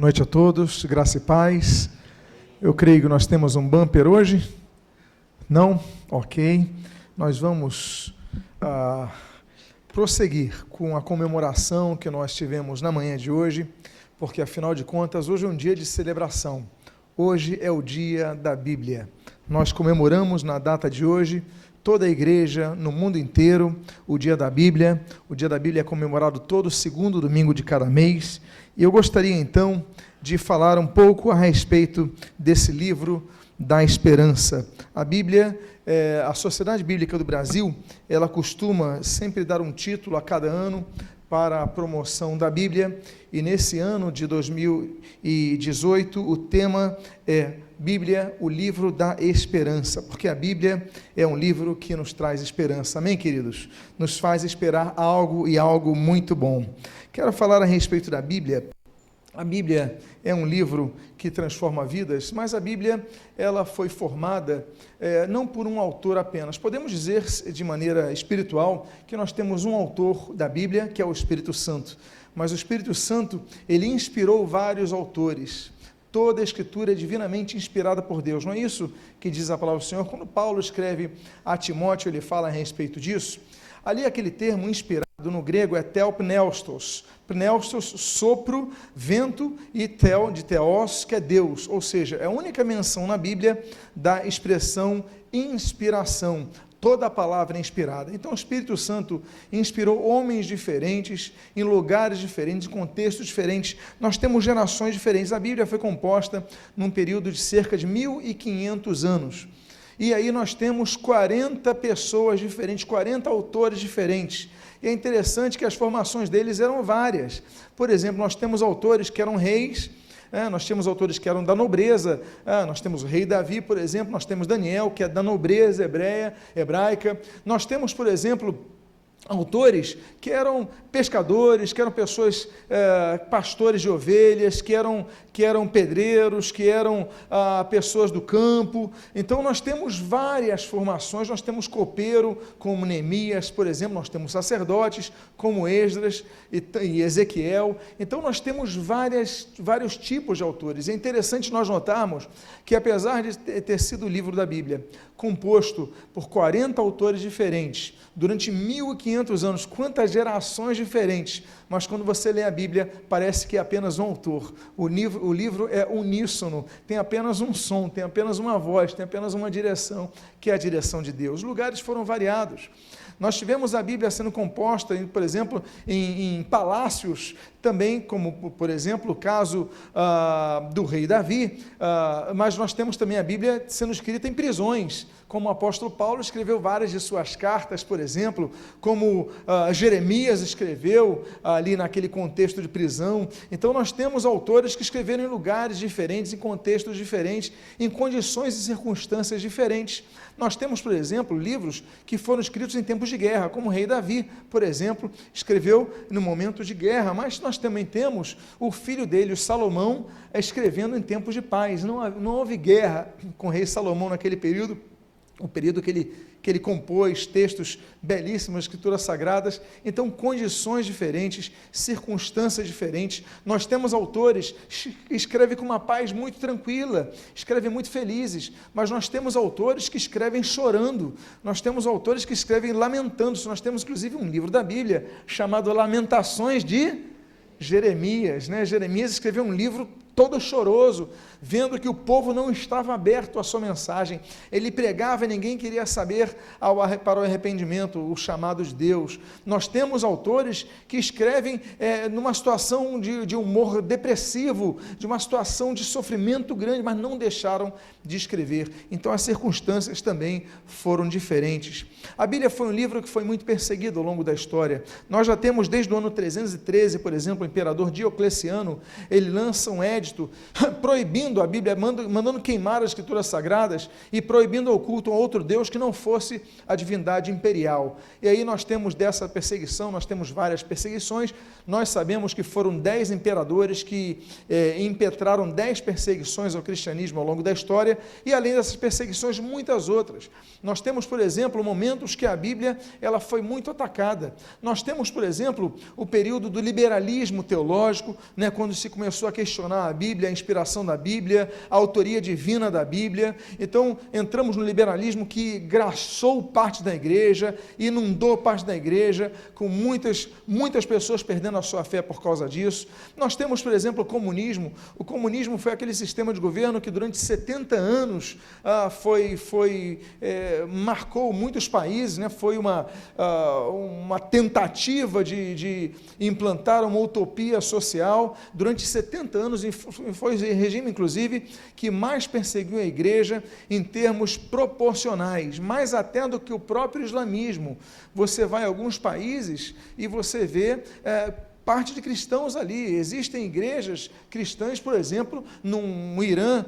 Boa noite a todos, graça e paz. Eu creio que nós temos um bumper hoje. Não? Ok. Nós vamos prosseguir com a comemoração que nós tivemos na manhã de hoje, porque afinal de contas, hoje é um dia de celebração. Hoje é o dia da Bíblia. Nós comemoramos na data de hoje, toda a igreja no mundo inteiro, o dia da Bíblia. O dia da Bíblia é comemorado todo segundo domingo de cada mês. E eu gostaria então de falar um pouco a respeito desse livro da esperança. A Bíblia, a Sociedade Bíblica do Brasil, ela costuma sempre dar um título a cada ano para a promoção da Bíblia, e nesse ano de 2018 o tema é Bíblia, o livro da esperança, porque a Bíblia é um livro que nos traz esperança, amém, queridos? Nos faz esperar algo e algo muito bom. Quero falar a respeito da Bíblia. A Bíblia é um livro que transforma vidas, mas a Bíblia ela foi formada não por um autor apenas. Podemos dizer de maneira espiritual que nós temos um autor da Bíblia, que é o Espírito Santo, mas o Espírito Santo, ele inspirou vários autores. Toda a Escritura é divinamente inspirada por Deus. Não é isso que diz a palavra do Senhor? Quando Paulo escreve a Timóteo, ele fala a respeito disso. Ali aquele termo inspirado no grego é telpneustos. Pneustos, sopro, vento, e tel, de teos, que é Deus. Ou seja, é a única menção na Bíblia da expressão inspiração. Toda a palavra é inspirada. Então o Espírito Santo inspirou homens diferentes, em lugares diferentes, em contextos diferentes. Nós temos gerações diferentes. A Bíblia foi composta num período de cerca de 1.500 anos. E aí nós temos 40 pessoas diferentes, 40 autores diferentes. E é interessante que as formações deles eram várias. Por exemplo, nós temos autores que eram reis, nós temos autores que eram da nobreza, nós temos o rei Davi, por exemplo, nós temos Daniel, que é da nobreza hebraica, nós temos, por exemplo, autores que eram pescadores, que eram pessoas, pastores de ovelhas, que eram pedreiros, que eram pessoas do campo. Então nós temos várias formações, nós temos copeiro como Neemias, por exemplo, nós temos sacerdotes como Esdras e Ezequiel. Então nós temos vários tipos de autores. É interessante nós notarmos que, apesar de ter sido o livro da Bíblia composto por 40 autores diferentes, durante 1.500 anos, quantas gerações diferentes, mas quando você lê a Bíblia, parece que é apenas um autor. O livro é uníssono, tem apenas um som, tem apenas uma voz, tem apenas uma direção, que é a direção de Deus. Os lugares foram variados. Nós tivemos a Bíblia sendo composta, por exemplo, em palácios, também, como, por exemplo, o caso do rei Davi, mas nós temos também a Bíblia sendo escrita em prisões, como o apóstolo Paulo escreveu várias de suas cartas, por exemplo, como Jeremias escreveu ali naquele contexto de prisão. Então nós temos autores que escreveram em lugares diferentes, em contextos diferentes, em condições e circunstâncias diferentes. Nós temos, por exemplo, livros que foram escritos em tempos de guerra, como o rei Davi, por exemplo, escreveu no momento de guerra, mas nós também temos o filho dele, o Salomão, escrevendo em tempos de paz. Não houve guerra com o rei Salomão naquele período, o período que ele compôs textos belíssimos, escrituras sagradas. Então, condições diferentes, circunstâncias diferentes. Nós temos autores que escrevem com uma paz muito tranquila, escrevem muito felizes, mas nós temos autores que escrevem chorando, nós temos autores que escrevem lamentando-se. Nós temos, inclusive, um livro da Bíblia chamado Lamentações de Jeremias, Jeremias escreveu um livro todo choroso, vendo que o povo não estava aberto à sua mensagem. Ele pregava e ninguém queria saber para o arrependimento, o chamado de Deus. Nós temos autores que escrevem numa situação de humor depressivo, de uma situação de sofrimento grande, mas não deixaram de escrever. Então as circunstâncias também foram diferentes. A Bíblia foi um livro que foi muito perseguido ao longo da história. Nós já temos desde o ano 313, por exemplo, o imperador Diocleciano, ele lança um edito proibindo a Bíblia, mandando queimar as escrituras sagradas e proibindo o culto a outro Deus que não fosse a divindade imperial. E aí nós temos dessa perseguição, nós temos várias perseguições. Nós sabemos que foram 10 imperadores que impetraram 10 perseguições ao cristianismo ao longo da história, e além dessas perseguições, muitas outras. Nós temos, por exemplo, momentos que a Bíblia ela foi muito atacada. Nós temos, por exemplo, o período do liberalismo teológico, quando se começou a questionar a Bíblia, a inspiração da Bíblia, a autoria divina da Bíblia. Então, entramos no liberalismo que graçou parte da igreja, inundou parte da igreja, com muitas pessoas perdendo a sua fé por causa disso. Nós temos, por exemplo, o comunismo. O comunismo foi aquele sistema de governo que durante 70 anos marcou muitos países, né? Foi uma tentativa de implantar uma utopia social durante 70 anos, e foi o regime, inclusive, que mais perseguiu a igreja em termos proporcionais, mais até do que o próprio islamismo. Você vai a alguns países e você vê parte de cristãos ali. Existem igrejas cristãs, por exemplo, no Irã,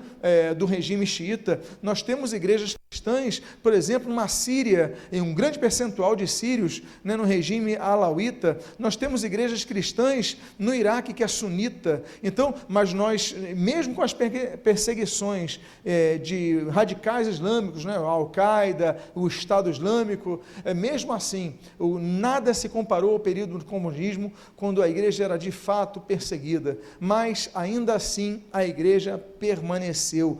do regime xiita. Nós temos igrejas cristãs, por exemplo, na Síria, em um grande percentual de sírios, né, no regime alauíta. Nós temos igrejas cristãs no Iraque, que é sunita. Então, mas nós, mesmo com as perseguições de radicais islâmicos, né, a Al-Qaeda, o Estado Islâmico, mesmo assim, nada se comparou ao período do comunismo, quando a igreja era de fato perseguida, mas ainda assim a igreja permaneceu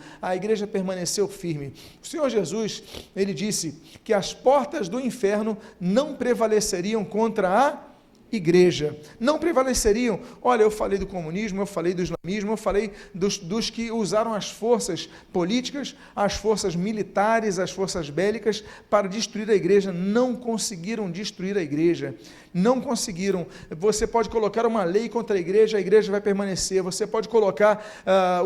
firme. O Senhor Jesus, ele disse que as portas do inferno não prevaleceriam contra a igreja, não prevaleceriam. Olha, eu falei do comunismo, eu falei do islamismo, eu falei dos que usaram as forças políticas, as forças militares, as forças bélicas para destruir a igreja. Não conseguiram destruir a igreja, não conseguiram. Você pode colocar uma lei contra a igreja vai permanecer. Você pode colocar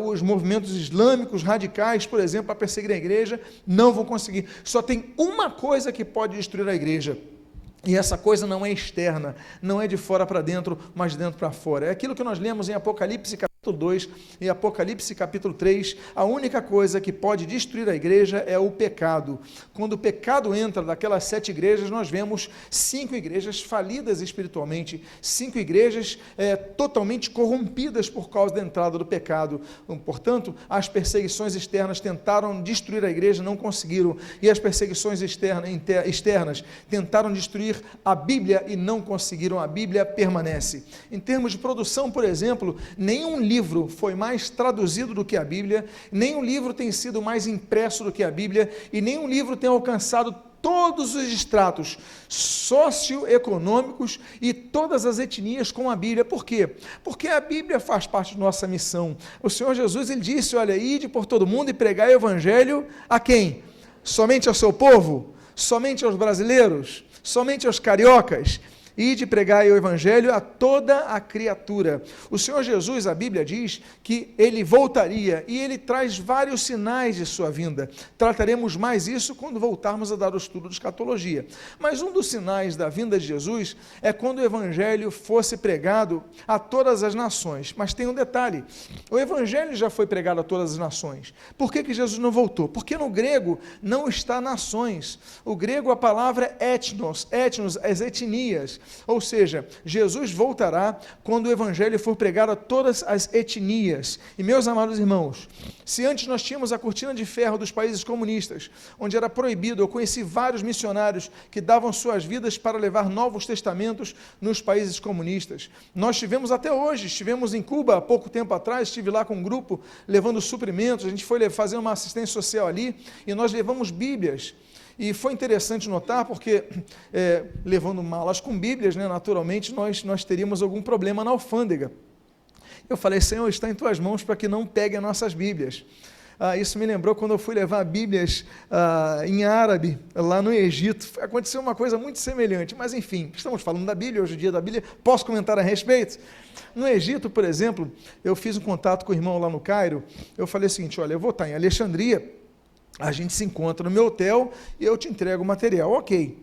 os movimentos islâmicos radicais, por exemplo, para perseguir a igreja, não vão conseguir. Só tem uma coisa que pode destruir a igreja, e essa coisa não é externa, não é de fora para dentro, mas de dentro para fora. É aquilo que nós lemos em Apocalipse capítulo 2 e Apocalipse capítulo 3. A única coisa que pode destruir a igreja é o pecado. Quando o pecado entra daquelas 7 igrejas, nós vemos 5 igrejas falidas espiritualmente, 5 igrejas totalmente corrompidas por causa da entrada do pecado. Portanto, as perseguições externas tentaram destruir a igreja, não conseguiram, e as perseguições externas tentaram destruir a Bíblia e não conseguiram. A Bíblia permanece. Em termos de produção, por exemplo, nenhum livro foi mais traduzido do que a Bíblia, nenhum livro tem sido mais impresso do que a Bíblia, e nenhum livro tem alcançado todos os estratos socioeconômicos e todas as etnias com a Bíblia. Por quê? Porque a Bíblia faz parte da nossa missão. O Senhor Jesus, ele disse, olha, ide por todo mundo e pregai o evangelho a quem? Somente ao seu povo? Somente aos brasileiros? Somente aos cariocas? E de pregar o evangelho a toda a criatura. O Senhor Jesus, a Bíblia diz que ele voltaria, e ele traz vários sinais de sua vinda. Trataremos mais isso quando voltarmos a dar o estudo de escatologia. Mas um dos sinais da vinda de Jesus é quando o evangelho fosse pregado a todas as nações. Mas tem um detalhe: o evangelho já foi pregado a todas as nações. Por que Jesus não voltou? Porque no grego não está nações. O grego, a palavra é etnos, as etnias. Ou seja, Jesus voltará quando o evangelho for pregado a todas as etnias. E, meus amados irmãos, se antes nós tínhamos a cortina de ferro dos países comunistas, onde era proibido, eu conheci vários missionários que davam suas vidas para levar novos testamentos nos países comunistas. Nós tivemos até hoje, estivemos em Cuba há pouco tempo atrás, estive lá com um grupo levando suprimentos, a gente foi fazer uma assistência social ali, e nós levamos Bíblias. E foi interessante notar, porque levando malas com Bíblias, né, naturalmente nós teríamos algum problema na alfândega. Eu falei, Senhor, está em tuas mãos para que não pegue as nossas Bíblias. Isso me lembrou quando eu fui levar Bíblias em árabe, lá no Egito. Aconteceu uma coisa muito semelhante, mas enfim, estamos falando da Bíblia, hoje é o dia da Bíblia, posso comentar a respeito? No Egito, por exemplo, eu fiz um contato com o irmão lá no Cairo, eu falei o seguinte, olha, eu vou estar em Alexandria, a gente se encontra no meu hotel e eu te entrego o material. Ok.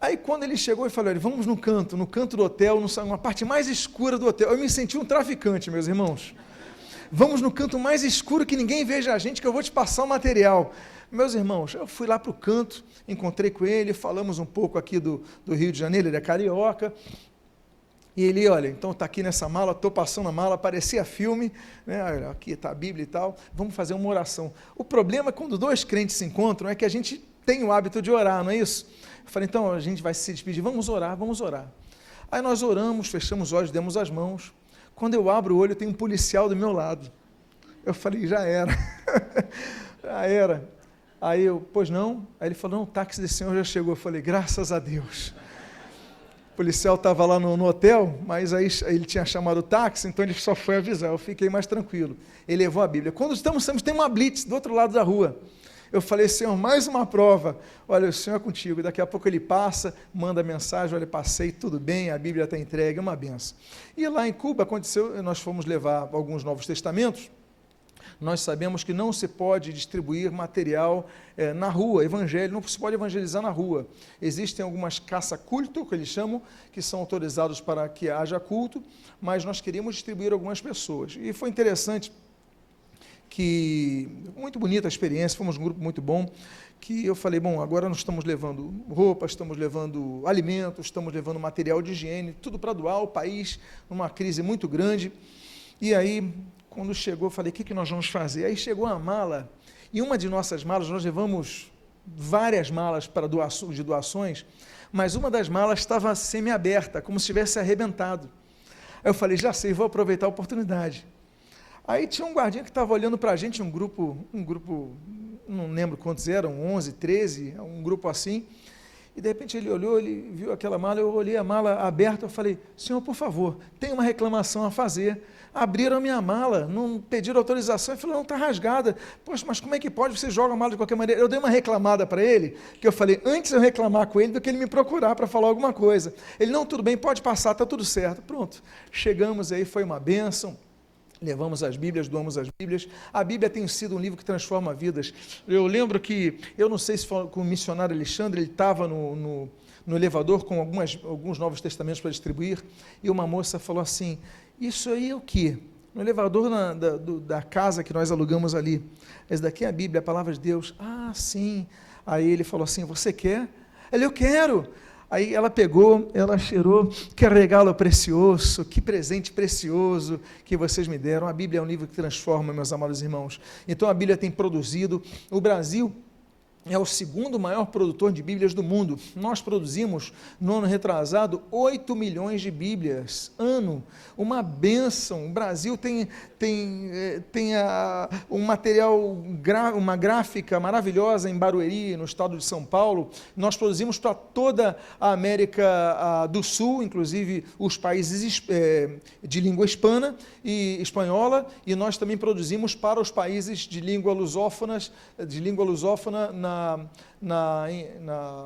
Aí quando ele chegou e falou, vamos no canto do hotel, uma parte mais escura do hotel. Eu me senti um traficante, meus irmãos. Vamos no canto mais escuro, que ninguém veja a gente, que eu vou te passar o material. Meus irmãos, eu fui lá para o canto, encontrei com ele, falamos um pouco aqui do Rio de Janeiro, ele é carioca. E ele, olha, então está aqui nessa mala, estou passando a mala, parecia filme, né? Aqui está a Bíblia e tal, vamos fazer uma oração. O problema é quando 2 crentes se encontram, é que a gente tem o hábito de orar, não é isso? Eu falei, então a gente vai se despedir, vamos orar. Aí nós oramos, fechamos os olhos, demos as mãos. Quando eu abro o olho, tem um policial do meu lado. Eu falei, já era. Já era. Aí eu, pois não? Aí ele falou, não, o táxi desse senhor já chegou. Eu falei, graças a Deus. O policial estava lá no hotel, mas aí ele tinha chamado o táxi, então ele só foi avisar. Eu fiquei mais tranquilo. Ele levou a Bíblia. Quando estamos, tem uma blitz do outro lado da rua. Eu falei, Senhor, mais uma prova. Olha, o Senhor é contigo. Daqui a pouco ele passa, manda mensagem, olha, passei, tudo bem, a Bíblia está entregue, é uma benção. E lá em Cuba aconteceu, nós fomos levar alguns Novos Testamentos. Nós sabemos que não se pode distribuir material na rua, evangelho, não se pode evangelizar na rua. Existem algumas caça-culto, que eles chamam, que são autorizados para que haja culto, mas nós queríamos distribuir algumas pessoas. E foi interessante que, muito bonita a experiência, fomos um grupo muito bom, que eu falei, bom, agora nós estamos levando roupas, estamos levando alimentos, estamos levando material de higiene, tudo para doar ao país, numa crise muito grande. E aí, quando chegou, eu falei, o que nós vamos fazer? Aí chegou a mala, e uma de nossas malas, nós levamos várias malas para de doações, mas uma das malas estava semi-aberta, como se tivesse arrebentado. Aí eu falei, já sei, vou aproveitar a oportunidade. Aí tinha um guardinha que estava olhando para a gente, um grupo, não lembro quantos eram, 11, 13, um grupo assim, e de repente ele olhou, ele viu aquela mala, eu olhei a mala aberta, eu falei, senhor, por favor, tem uma reclamação a fazer. Abriram a minha mala, não pediram autorização, ele falou, não, está rasgada. Poxa, mas como é que pode? Você joga a mala de qualquer maneira. Eu dei uma reclamada para ele, que eu falei, antes eu reclamar com ele do que ele me procurar para falar alguma coisa. Ele, não, tudo bem, pode passar, está tudo certo. Pronto, chegamos aí, foi uma bênção. Levamos as Bíblias, doamos as Bíblias. A Bíblia tem sido um livro que transforma vidas. Eu lembro que, eu não sei se foi com o missionário Alexandre, ele estava no elevador com alguns Novos Testamentos para distribuir, e uma moça falou assim, isso aí é o quê? No elevador da casa que nós alugamos ali. Esse daqui é a Bíblia, a palavra de Deus. Ah, sim. Aí ele falou assim, você quer? Ele, eu quero. Aí ela pegou, ela cheirou, que regalo precioso, que presente precioso que vocês me deram. A Bíblia é um livro que transforma, meus amados irmãos. Então a Bíblia tem produzido, o Brasil é o segundo maior produtor de Bíblias do mundo. Nós produzimos, no ano retrasado, 8 milhões de Bíblias, ano, uma bênção. O Brasil tem um material, uma gráfica maravilhosa em Barueri, no estado de São Paulo. Nós produzimos para toda a América do Sul, inclusive os países de língua hispana e espanhola, e nós também produzimos para os países de língua lusófona na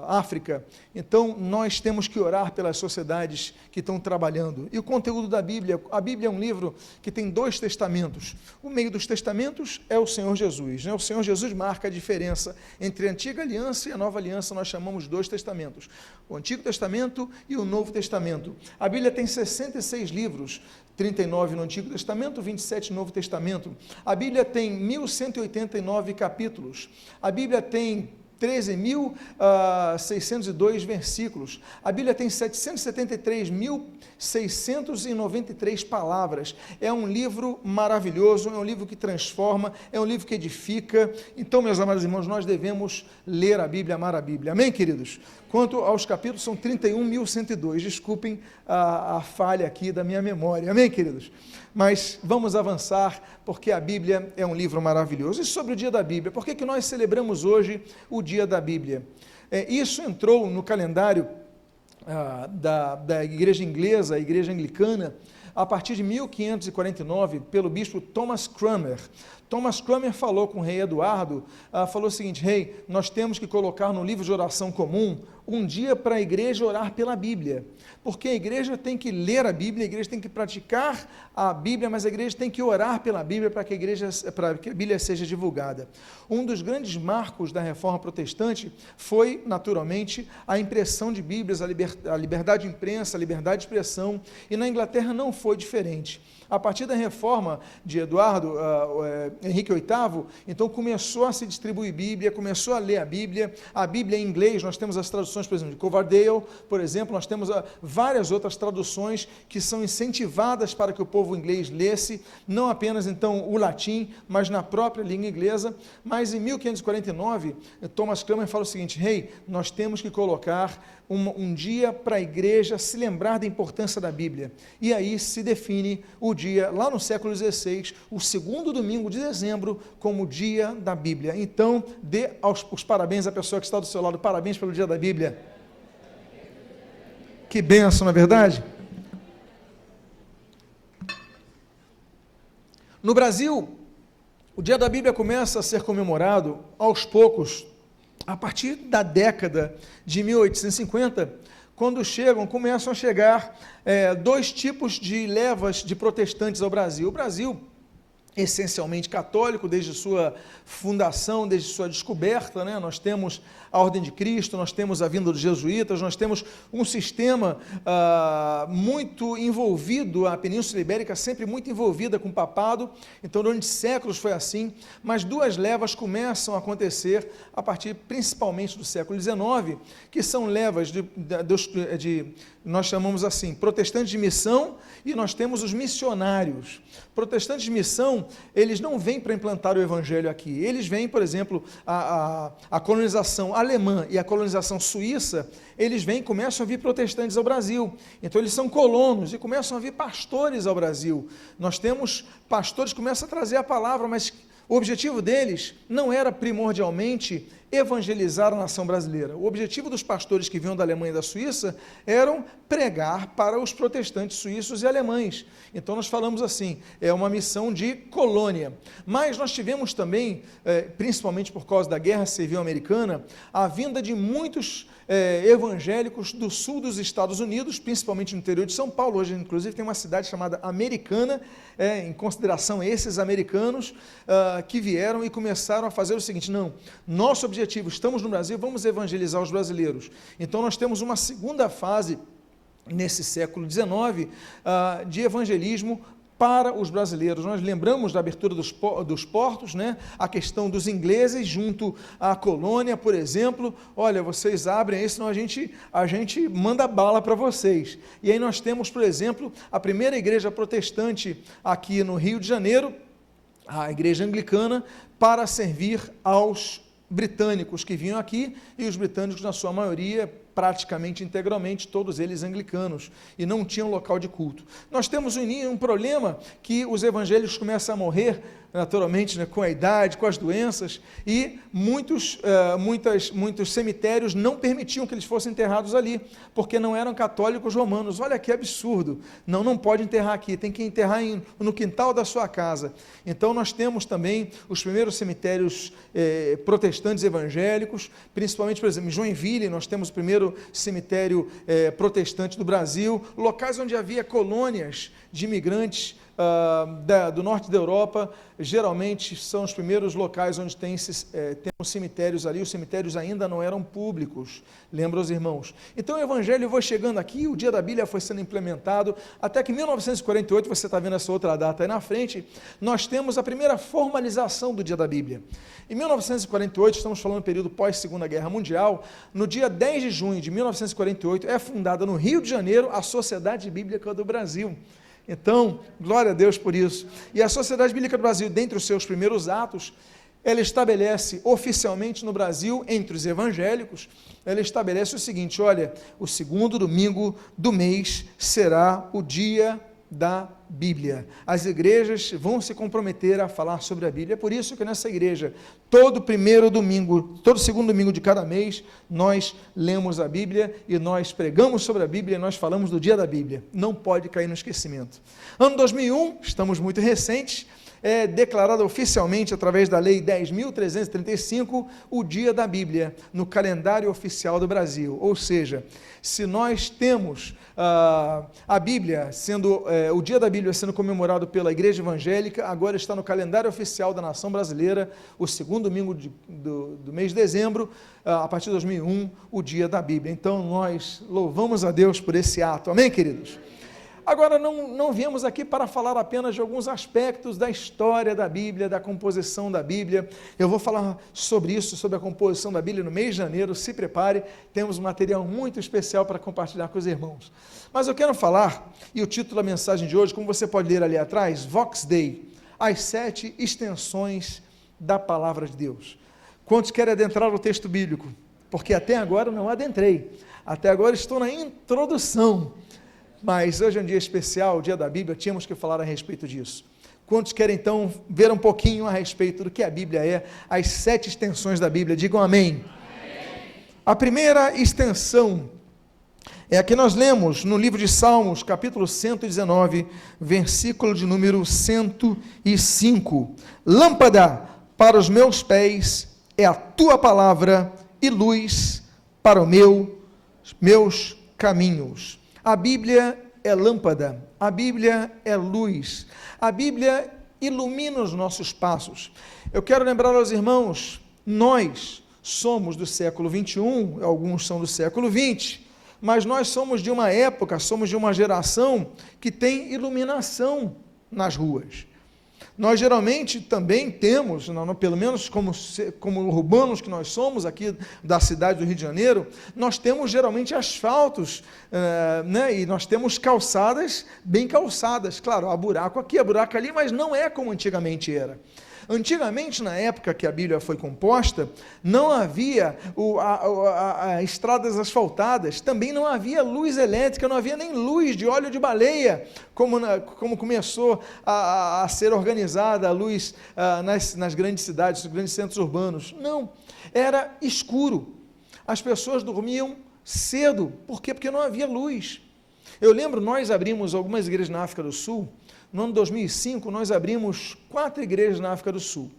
África. Então, nós temos que orar pelas sociedades que estão trabalhando. E o conteúdo da Bíblia, a Bíblia é um livro que tem 2 testamentos. O meio dos testamentos é o Senhor Jesus. O Senhor Jesus marca a diferença entre a Antiga Aliança e a Nova Aliança, nós chamamos 2 testamentos. O Antigo Testamento e o Novo Testamento. A Bíblia tem 66 livros, 39 no Antigo Testamento, 27 no Novo Testamento. A Bíblia tem 1.189 capítulos. A Bíblia tem 13.602 versículos. A Bíblia tem 773.693 palavras. É um livro maravilhoso, é um livro que transforma, é um livro que edifica. Então, meus amados irmãos, nós devemos ler a Bíblia, amar a Bíblia. Amém, queridos? Quanto aos capítulos, são 31.102. Desculpem a falha aqui da minha memória. Amém, queridos? Mas vamos avançar, porque a Bíblia é um livro maravilhoso. E sobre o dia da Bíblia, por que nós celebramos hoje o dia da Bíblia? Isso entrou no calendário da igreja inglesa, a igreja anglicana, a partir de 1549, pelo bispo Thomas Cranmer. Thomas Cranmer falou com o rei Eduardo, falou o seguinte, rei, nós temos que colocar no livro de oração comum um dia para a igreja orar pela Bíblia, porque a igreja tem que ler a Bíblia, a igreja tem que praticar a Bíblia, mas a igreja tem que orar pela Bíblia para que a Bíblia seja divulgada. Um dos grandes marcos da Reforma Protestante foi, naturalmente, a impressão de Bíblias, a liberdade de imprensa, a liberdade de expressão, e na Inglaterra não foi diferente. A partir da reforma de Henrique VIII, então começou a se distribuir Bíblia, começou a ler a Bíblia em inglês, nós temos as traduções, por exemplo, de Coverdale, por exemplo, nós temos várias outras traduções que são incentivadas para que o povo inglês lesse, não apenas então o latim, mas na própria língua inglesa. Mas em 1549, Thomas Cranmer fala o seguinte, rei, nós temos que colocar um dia para a igreja se lembrar da importância da Bíblia. E aí se define o dia, lá no século XVI, o segundo domingo de dezembro, como o dia da Bíblia. Então, dê os parabéns à pessoa que está do seu lado, parabéns pelo dia da Bíblia. Que bênção, não é verdade? No Brasil, o dia da Bíblia começa a ser comemorado aos poucos, a partir da década de 1850, quando começam a chegar dois tipos de levas de protestantes ao Brasil. O Brasil, essencialmente católico, desde sua fundação, desde sua descoberta, né? Nós temos a Ordem de Cristo, nós temos a vinda dos jesuítas, nós temos um sistema muito envolvido, a Península Ibérica sempre muito envolvida com o papado, então durante séculos foi assim, mas duas levas começam a acontecer a partir principalmente do século XIX, que são levas nós chamamos assim, protestantes de missão, e nós temos os missionários. Protestantes de missão, eles não vêm para implantar o evangelho aqui, eles vêm, por exemplo, a colonização alemã e a colonização suíça, eles começam a vir protestantes ao Brasil, então eles são colonos e começam a vir pastores ao Brasil. Nós temos pastores que começam a trazer a palavra, mas o objetivo deles não era primordialmente evangelizar a nação brasileira. O objetivo dos pastores que vinham da Alemanha e da Suíça eram pregar para os protestantes suíços e alemães. Então nós falamos assim, é uma missão de colônia. Mas nós tivemos também, principalmente por causa da Guerra Civil Americana, a vinda de muitos evangélicos do sul dos Estados Unidos, principalmente no interior de São Paulo. Hoje, inclusive, tem uma cidade chamada Americana, em consideração a esses americanos que vieram e começaram a fazer o seguinte: não, nosso objetivo, estamos no Brasil, vamos evangelizar os brasileiros. Então nós temos uma segunda fase nesse século XIX de evangelismo para os brasileiros. Nós lembramos da abertura dos portos, né? A questão dos ingleses junto à colônia, por exemplo, olha, vocês abrem aí, senão a gente manda bala para vocês. E aí nós temos, por exemplo, a primeira igreja protestante aqui no Rio de Janeiro, a igreja anglicana, para servir aos britânicos que vinham aqui, e os britânicos, na sua maioria, praticamente integralmente, todos eles anglicanos, e não tinham local de culto. Nós temos um problema que os evangélicos começam a morrer, naturalmente, né, com a idade, com as doenças, e muitos cemitérios não permitiam que eles fossem enterrados ali, porque não eram católicos romanos. Olha que absurdo, não pode enterrar aqui, tem que enterrar no quintal da sua casa. Então nós temos também os primeiros cemitérios protestantes evangélicos, principalmente, por exemplo, em Joinville, nós temos o primeiro cemitério protestante do Brasil, locais onde havia colônias de imigrantes do norte da Europa, geralmente são os primeiros locais onde temos cemitérios ali. Os cemitérios ainda não eram públicos, lembra os irmãos? Então o evangelho foi chegando aqui, o dia da Bíblia foi sendo implementado, até que em 1948, você está vendo essa outra data aí na frente, nós temos a primeira formalização do dia da Bíblia. Em 1948, estamos falando do período pós-Segunda Guerra Mundial, no dia 10 de junho de 1948, é fundada no Rio de Janeiro a Sociedade Bíblica do Brasil. Então, glória a Deus por isso. E a Sociedade Bíblica do Brasil, dentre os seus primeiros atos, ela estabelece oficialmente no Brasil, entre os evangélicos, ela estabelece o seguinte: olha, o segundo domingo do mês será o dia da Bíblia. As igrejas vão se comprometer a falar sobre a Bíblia. É por isso que nessa igreja, todo segundo domingo de cada mês, nós lemos a Bíblia e nós pregamos sobre a Bíblia e nós falamos do dia da Bíblia. Não pode cair no esquecimento. Ano 2001, estamos muito recentes, é declarado oficialmente, através da Lei 10.335, o Dia da Bíblia, no calendário oficial do Brasil. Ou seja, se nós temos a Bíblia, o Dia da Bíblia sendo comemorado pela Igreja Evangélica, agora está no calendário oficial da nação brasileira, o segundo domingo do mês de dezembro, a partir de 2001, o Dia da Bíblia. Então, nós louvamos a Deus por esse ato. Amém, queridos? Agora, não viemos aqui para falar apenas de alguns aspectos da história da Bíblia, da composição da Bíblia. Eu vou falar sobre isso, sobre a composição da Bíblia no mês de janeiro. Se prepare, temos um material muito especial para compartilhar com os irmãos. Mas eu quero falar, e o título da mensagem de hoje, como você pode ler ali atrás, Vox Dei, as 7 extensões da Palavra de Deus. Quantos querem adentrar o texto bíblico? Porque até agora não adentrei, até agora estou na introdução. mas hoje é um dia especial, o dia da Bíblia, tínhamos que falar a respeito disso. Quantos querem então ver um pouquinho a respeito do que a Bíblia é, as 7 extensões da Bíblia? Digam amém. A primeira extensão é a que nós lemos no livro de Salmos, capítulo 119, versículo de número 105. Lâmpada para os meus pés é a tua palavra e luz para os meus caminhos. A Bíblia é lâmpada, a Bíblia é luz, a Bíblia ilumina os nossos passos. Eu quero lembrar aos irmãos, nós somos do século 21, alguns são do século 20, mas nós somos de uma época, somos de uma geração que tem iluminação nas ruas. Nós geralmente também temos, pelo menos como urbanos que nós somos aqui da cidade do Rio de Janeiro, nós temos geralmente asfaltos, e nós temos calçadas bem calçadas. Claro, há buraco aqui, há buraco ali, mas não é como antigamente era. Antigamente, na época que a Bíblia foi composta, não havia estradas asfaltadas, também não havia luz elétrica, não havia nem luz de óleo de baleia, como começou a ser organizada a luz nas grandes cidades, nos grandes centros urbanos. Não, era escuro. As pessoas dormiam cedo. Por quê? Porque não havia luz. Eu lembro, nós abrimos algumas igrejas na África do Sul. No ano de 2005, nós abrimos 4 igrejas na África do Sul.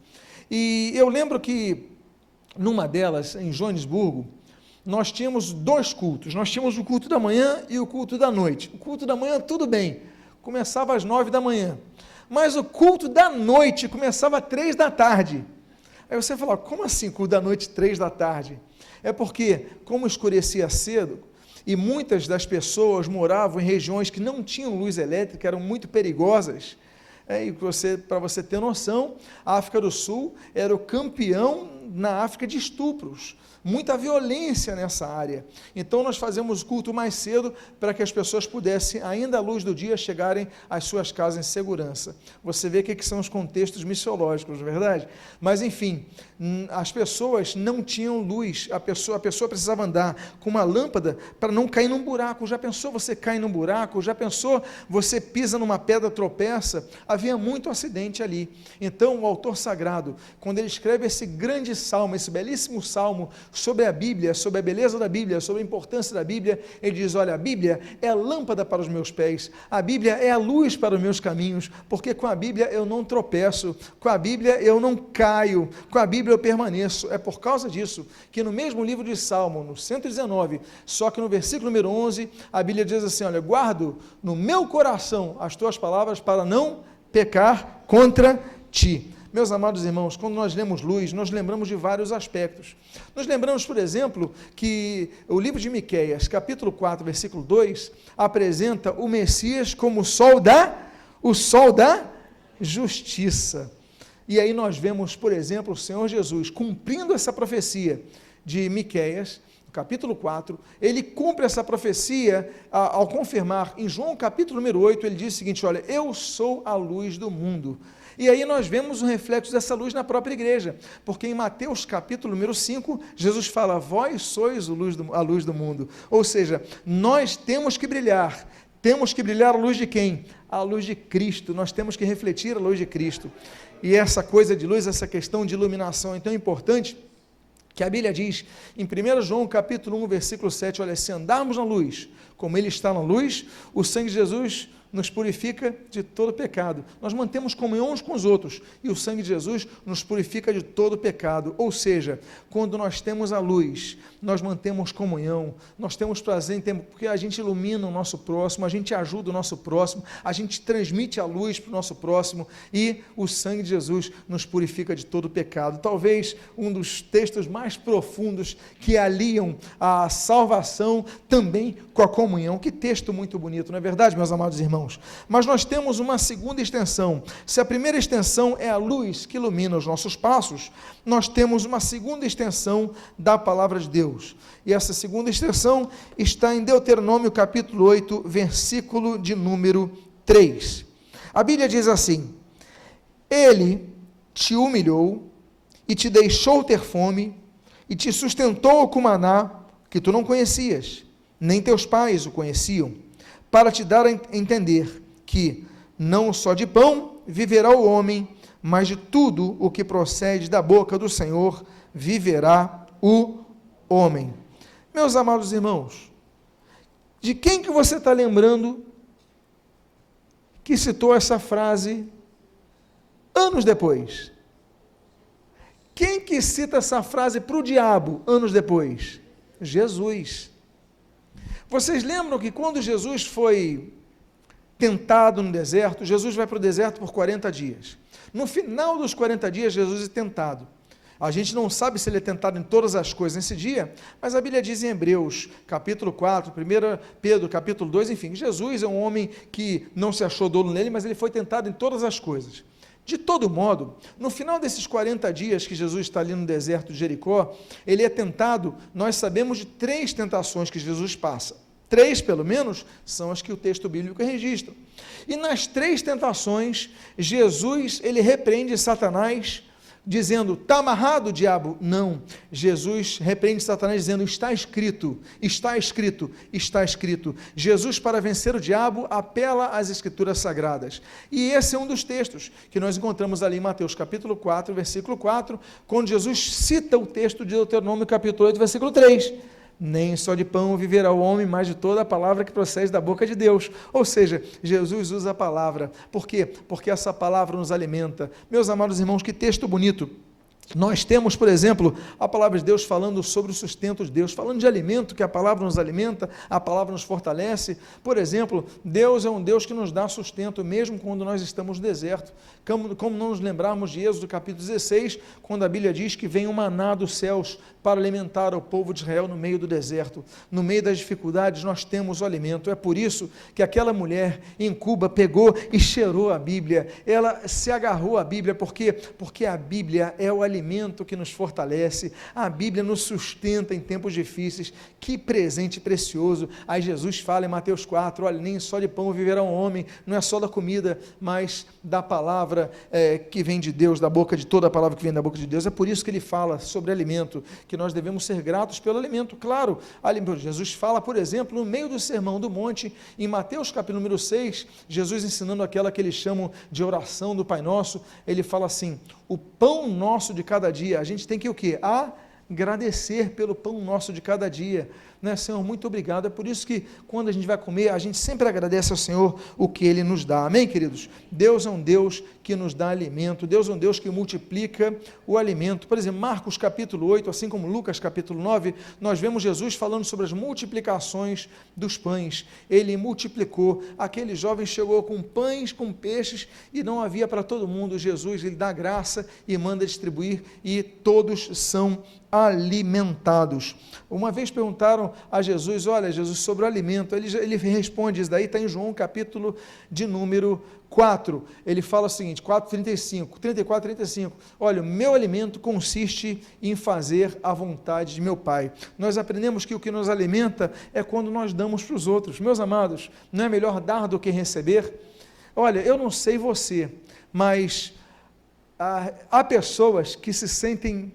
E eu lembro que, numa delas, em Joanesburgo, nós tínhamos 2 cultos. Nós tínhamos o culto da manhã e o culto da noite. O culto da manhã, tudo bem, começava às 9 da manhã. Mas o culto da noite começava às 3 da tarde. Aí você fala, como assim culto da noite, 3 da tarde? É porque, como escurecia cedo, e muitas das pessoas moravam em regiões que não tinham luz elétrica, eram muito perigosas. E para você ter noção, a África do Sul era o campeão na África de estupros. Muita violência nessa área. Então nós fazemos o culto mais cedo para que as pessoas pudessem, ainda à luz do dia, chegarem às suas casas em segurança. Você vê o que são os contextos missiológicos, não é verdade? Mas enfim, as pessoas não tinham luz, a pessoa precisava andar com uma lâmpada para não cair num buraco. Já pensou você cair num buraco? Já pensou você pisa numa pedra, tropeça? Havia muito acidente ali. Então o autor sagrado, quando ele escreve esse grande salmo, esse belíssimo salmo, sobre a Bíblia, sobre a beleza da Bíblia, sobre a importância da Bíblia, ele diz, olha, a Bíblia é a lâmpada para os meus pés, a Bíblia é a luz para os meus caminhos, porque com a Bíblia eu não tropeço, com a Bíblia eu não caio, com a Bíblia eu permaneço. É por causa disso que no mesmo livro de Salmo, no 119, só que no versículo número 11, a Bíblia diz assim, olha, guardo no meu coração as tuas palavras para não pecar contra ti. Meus amados irmãos, quando nós lemos luz, nós lembramos de vários aspectos. Nós lembramos, por exemplo, que o livro de Miqueias, capítulo 4, versículo 2, apresenta o Messias como o sol da justiça. E aí nós vemos, por exemplo, o Senhor Jesus cumprindo essa profecia de Miqueias, capítulo 4, ele cumpre essa profecia ao confirmar, em João capítulo número 8, ele diz o seguinte, olha, eu sou a luz do mundo. E aí nós vemos um reflexo dessa luz na própria igreja, porque em Mateus capítulo número 5, Jesus fala, vós sois a luz do mundo, ou seja, nós temos que brilhar a luz de quem? A luz de Cristo, nós temos que refletir a luz de Cristo, e essa coisa de luz, essa questão de iluminação é tão importante, que a Bíblia diz, em 1 João capítulo 1, versículo 7, olha, se andarmos na luz, como Ele está na luz, o sangue de Jesus nos purifica de todo pecado. Nós mantemos comunhão uns com os outros, e o sangue de Jesus nos purifica de todo pecado. Ou seja, quando nós temos a luz, nós mantemos comunhão, nós temos prazer em tempo, porque a gente ilumina o nosso próximo, a gente ajuda o nosso próximo, a gente transmite a luz para o nosso próximo, e o sangue de Jesus nos purifica de todo pecado. Talvez um dos textos mais profundos que aliam a salvação também com a comunhão. Que texto muito bonito, não é verdade, meus amados irmãos? Mas nós temos uma segunda extensão. Se a primeira extensão é a luz que ilumina os nossos passos, nós temos uma segunda extensão da palavra de Deus. E essa segunda extensão está em Deuteronômio capítulo 8, versículo de número 3. A Bíblia diz assim, Ele te humilhou e te deixou ter fome e te sustentou com maná que tu não conhecias, nem teus pais o conheciam, para te dar a entender que não só de pão viverá o homem, mas de tudo o que procede da boca do Senhor viverá o homem. Meus amados irmãos, de quem que você está lembrando que citou essa frase anos depois? Quem que cita essa frase para o diabo anos depois? Jesus. Vocês lembram que quando Jesus foi tentado no deserto, Jesus vai para o deserto por 40 dias. No final dos 40 dias, Jesus é tentado. A gente não sabe se ele é tentado em todas as coisas nesse dia, mas a Bíblia diz em Hebreus, capítulo 4, 1 Pedro, capítulo 2, enfim, Jesus é um homem que não se achou dolo nele, mas ele foi tentado em todas as coisas. De todo modo, no final desses 40 dias que Jesus está ali no deserto de Jericó, ele é tentado, nós sabemos de 3 tentações que Jesus passa. 3, pelo menos, são as que o texto bíblico registra. E nas 3 tentações, Jesus, ele repreende Satanás, dizendo, está amarrado, diabo? Não. Jesus repreende Satanás dizendo, está escrito, está escrito, está escrito. Jesus, para vencer o diabo, apela às escrituras sagradas. E esse é um dos textos que nós encontramos ali em Mateus capítulo 4, versículo 4, quando Jesus cita o texto de Deuteronômio capítulo 8, versículo 3. Nem só de pão viverá o homem, mas de toda a palavra que procede da boca de Deus. Ou seja, Jesus usa a palavra. Por quê? Porque essa palavra nos alimenta. Meus amados irmãos, que texto bonito. Nós temos, por exemplo, a palavra de Deus falando sobre o sustento de Deus, falando de alimento, que a palavra nos alimenta, a palavra nos fortalece. Por exemplo, Deus é um Deus que nos dá sustento, mesmo quando nós estamos no deserto. Como não nos lembrarmos de Êxodo capítulo 16, quando a Bíblia diz que vem um maná dos céus para alimentar o povo de Israel no meio do deserto. No meio das dificuldades, nós temos o alimento. É por isso que aquela mulher em Cuba pegou e cheirou a Bíblia. Ela se agarrou à Bíblia, por quê? Porque a Bíblia é o alimento que nos fortalece, a Bíblia nos sustenta em tempos difíceis. Que presente precioso. Aí Jesus fala em Mateus 4, olha, nem só de pão viverá um homem, não é só da comida, mas da palavra que vem de Deus, da boca de toda a palavra que vem da boca de Deus. É por isso que ele fala sobre alimento, que nós devemos ser gratos pelo alimento. Claro, Jesus fala, por exemplo, no meio do Sermão do Monte, em Mateus capítulo número 6, Jesus ensinando aquela que eles chamam de oração do Pai Nosso, ele fala assim, o pão nosso de cada dia, a gente tem que o quê? Agradecer pelo pão nosso de cada dia, né? Senhor, muito obrigado. É por isso que quando a gente vai comer, a gente sempre agradece ao Senhor o que Ele nos dá, amém, queridos? Deus é um Deus que nos dá alimento, Deus é um Deus que multiplica o alimento. Por exemplo, Marcos capítulo 8, assim como Lucas capítulo 9, nós vemos Jesus falando sobre as multiplicações dos pães. Ele multiplicou, aquele jovem chegou com pães, com peixes, e não havia para todo mundo. Jesus, ele dá graça e manda distribuir, e todos são alimentados. Uma vez perguntaram a Jesus, olha Jesus, sobre o alimento, ele responde, isso daí está em João capítulo de número 4, ele fala o seguinte, 34, 35, olha, o meu alimento consiste em fazer a vontade de meu Pai. Nós aprendemos que o que nos alimenta é quando nós damos para os outros. Meus amados, não é melhor dar do que receber? Olha, eu não sei você, mas há pessoas que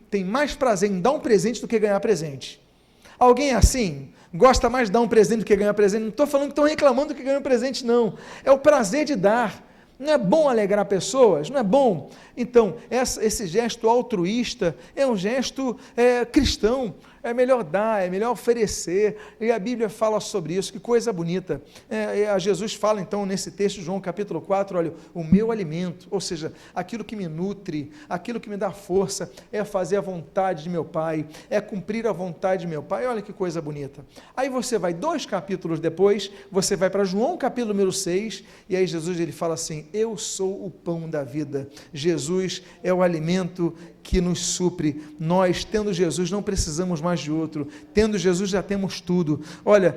têm mais prazer em dar um presente do que ganhar presente. Alguém é assim? Gosta mais de dar um presente do que ganhar presente? Não estou falando que estão reclamando do que ganham presente, não. É o prazer de dar. Não é bom alegrar pessoas? Não é bom? Então, esse gesto altruísta é um gesto cristão. É melhor dar, é melhor oferecer, e a Bíblia fala sobre isso, que coisa bonita. Jesus fala então nesse texto, João capítulo 4, olha, o meu alimento, ou seja, aquilo que me nutre, aquilo que me dá força, é fazer a vontade de meu Pai, é cumprir a vontade de meu Pai. Olha que coisa bonita. Aí você vai 2 capítulos depois, você vai para João capítulo número 6, e aí Jesus ele fala assim, eu sou o pão da vida. Jesus é o alimento que nos supre. Nós, tendo Jesus, não precisamos mais de outro. Tendo Jesus, já temos tudo. Olha,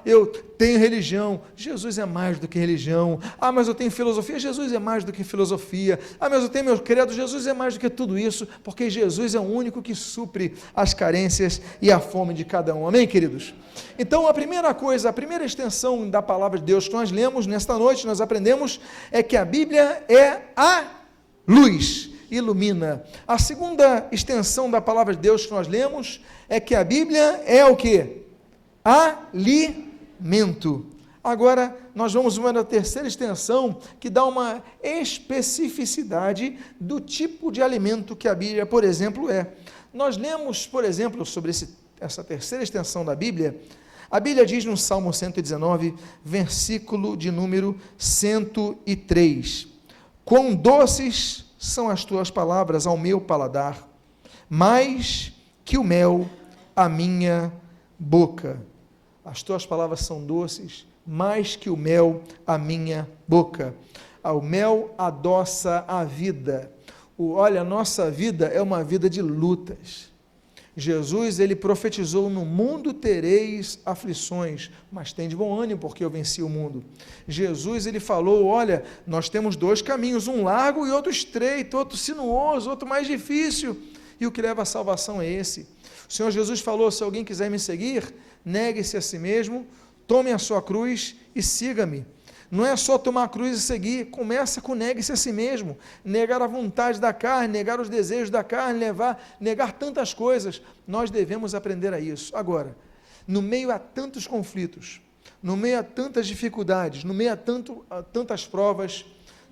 eu tenho religião. Jesus é mais do que religião. Mas eu tenho filosofia. Jesus é mais do que filosofia. Mas eu tenho meu credo. Jesus é mais do que tudo isso, porque Jesus é o único que supre as carências e a fome de cada um. Amém, queridos? Então, a primeira coisa, a primeira extensão da palavra de Deus que nós lemos nesta noite, nós aprendemos, é que a Bíblia é a luz, ilumina. A segunda extensão da palavra de Deus que nós lemos é que a Bíblia é o quê? Alimento. Agora, nós vamos ver a terceira extensão, que dá uma especificidade do tipo de alimento que a Bíblia, por exemplo, é. Nós lemos, por exemplo, sobre essa terceira extensão da Bíblia. A Bíblia diz no Salmo 119, versículo de número 103: quão doces são as tuas palavras ao meu paladar, mais que o mel à minha boca. As tuas palavras são doces, mais que o mel à minha boca. O mel adoça a vida. Olha, a nossa vida é uma vida de lutas. Jesus, ele profetizou: no mundo tereis aflições, mas tem de bom ânimo, porque eu venci o mundo. Jesus, ele falou: olha, nós temos dois caminhos, um largo e outro estreito, outro sinuoso, outro mais difícil, e o que leva à salvação é esse. O Senhor Jesus falou: se alguém quiser me seguir, negue-se a si mesmo, tome a sua cruz e siga-me. Não é só tomar a cruz e seguir, começa com negue-se a si mesmo, negar a vontade da carne, negar os desejos da carne, negar tantas coisas. Nós devemos aprender a isso. Agora, no meio a tantos conflitos, no meio a tantas dificuldades, no meio a tantas provas,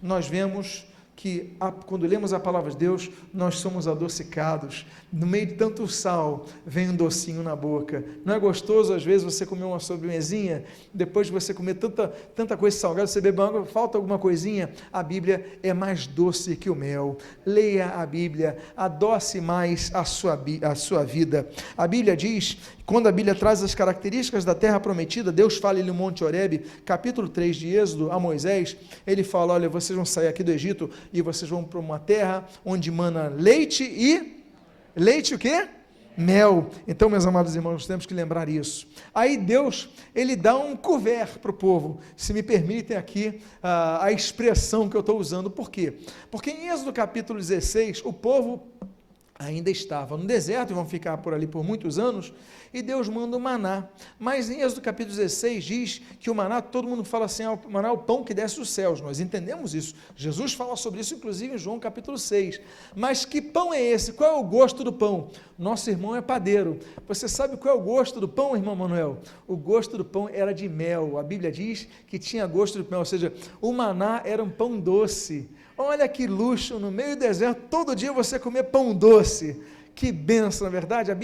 nós vemos que quando lemos a palavra de Deus, nós somos adocicados. No meio de tanto sal, vem um docinho na boca. Não é gostoso, às vezes, você comer uma sobremesinha, depois de você comer tanta coisa salgada, você bebe água, falta alguma coisinha? A Bíblia é mais doce que o mel. Leia a Bíblia, adoce mais a sua vida. A Bíblia diz, quando a Bíblia traz as características da terra prometida, Deus fala no Monte Horebe, capítulo 3 de Êxodo, a Moisés, ele fala: olha, vocês vão sair aqui do Egito e vocês vão para uma terra onde mana leite o quê? Mel. Então, meus amados irmãos, nós temos que lembrar isso. Aí Deus, ele dá um couvert para o povo, se me permitem aqui a expressão que eu estou usando. Por quê? Porque em Êxodo capítulo 16, o povo ainda estava no deserto, e vão ficar por ali por muitos anos, e Deus manda o maná. Mas em Êxodo capítulo 16 diz que o maná, todo mundo fala assim, o maná é o pão que desce dos céus. Nós entendemos isso. Jesus fala sobre isso, inclusive, em João capítulo 6. Mas que pão é esse? Qual é o gosto do pão? Nosso irmão é padeiro. Você sabe qual é o gosto do pão, irmão Manuel? O gosto do pão era de mel. A Bíblia diz que tinha gosto de mel, ou seja, o maná era um pão doce. Olha que luxo, no meio do deserto, todo dia você comer pão doce. Que bênção, na verdade. A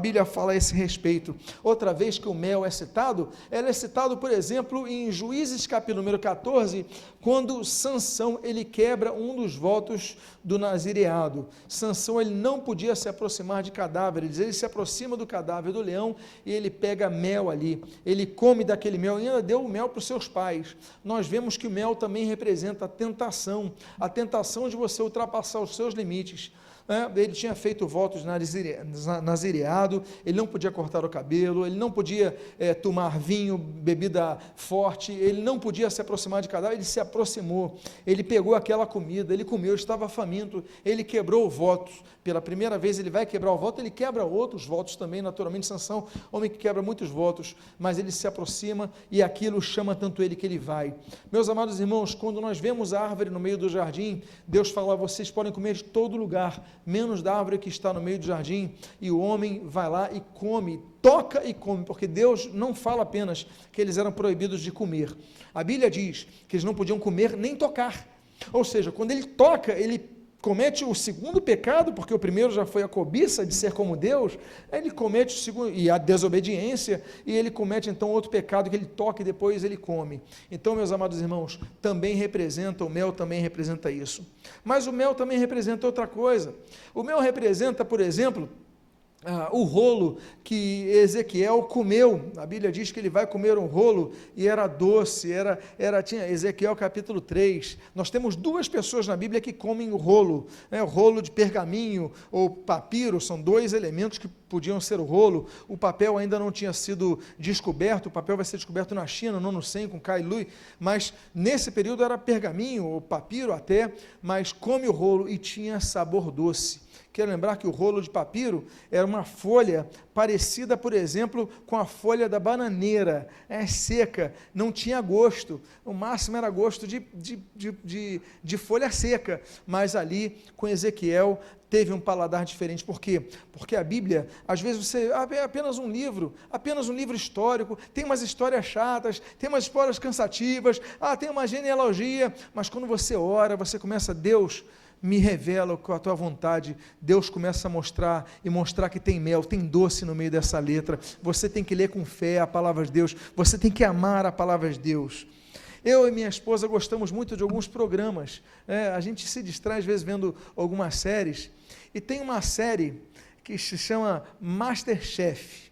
Bíblia fala a esse respeito. Outra vez que o mel é citado, ela é citado, por exemplo, em Juízes capítulo número 14, quando Sansão, ele quebra um dos votos do nazireado. Sansão, ele não podia se aproximar de cadáveres, ele se aproxima do cadáver do leão e ele pega mel ali, ele come daquele mel e ainda deu o mel para os seus pais. Nós vemos que o mel também representa a tentação de você ultrapassar os seus limites. Ele tinha feito votos nazireado, ele não podia cortar o cabelo, ele não podia tomar vinho, bebida forte, ele não podia se aproximar de cadáver. Ele se aproximou, ele pegou aquela comida, ele comeu, estava faminto, ele quebrou o voto. Pela primeira vez ele vai quebrar o voto, ele quebra outros votos também, naturalmente. Sansão, homem que quebra muitos votos, mas ele se aproxima e aquilo chama tanto ele que ele vai. Meus amados irmãos, quando nós vemos a árvore no meio do jardim, Deus fala: vocês podem comer de todo lugar, menos da árvore que está no meio do jardim. E o homem vai lá e come, toca e come, porque Deus não fala apenas que eles eram proibidos de comer. A Bíblia diz que eles não podiam comer nem tocar. Ou seja, quando ele toca, ele comete o segundo pecado, porque o primeiro já foi a cobiça de ser como Deus. Ele comete o segundo, e a desobediência, e ele comete então outro pecado, que ele toca e depois ele come. Então, meus amados irmãos, o mel também representa isso. Mas o mel também representa outra coisa. O mel representa, por exemplo, o rolo que Ezequiel comeu. A Bíblia diz que ele vai comer um rolo e era doce, tinha Ezequiel capítulo 3. Nós temos duas pessoas na Bíblia que comem o rolo de pergaminho ou papiro, são dois elementos que podiam ser o rolo. O papel ainda não tinha sido descoberto, o papel vai ser descoberto na China, no ano 100, com Kai Lui, mas nesse período era pergaminho ou papiro até, mas come o rolo e tinha sabor doce. Quero lembrar que o rolo de papiro era uma folha parecida, por exemplo, com a folha da bananeira, seca, não tinha gosto, o máximo era gosto de folha seca, mas ali com Ezequiel teve um paladar diferente. Por quê? Porque a Bíblia, às vezes você é apenas um livro histórico, tem umas histórias chatas, tem umas histórias cansativas, tem uma genealogia, mas quando você ora, você começa, Deus me revela com a tua vontade, Deus começa a mostrar que tem mel, tem doce no meio dessa letra, você tem que ler com fé a palavra de Deus, você tem que amar a palavra de Deus. Eu e minha esposa gostamos muito de alguns programas, a gente se distrai às vezes vendo algumas séries, e tem uma série que se chama MasterChef.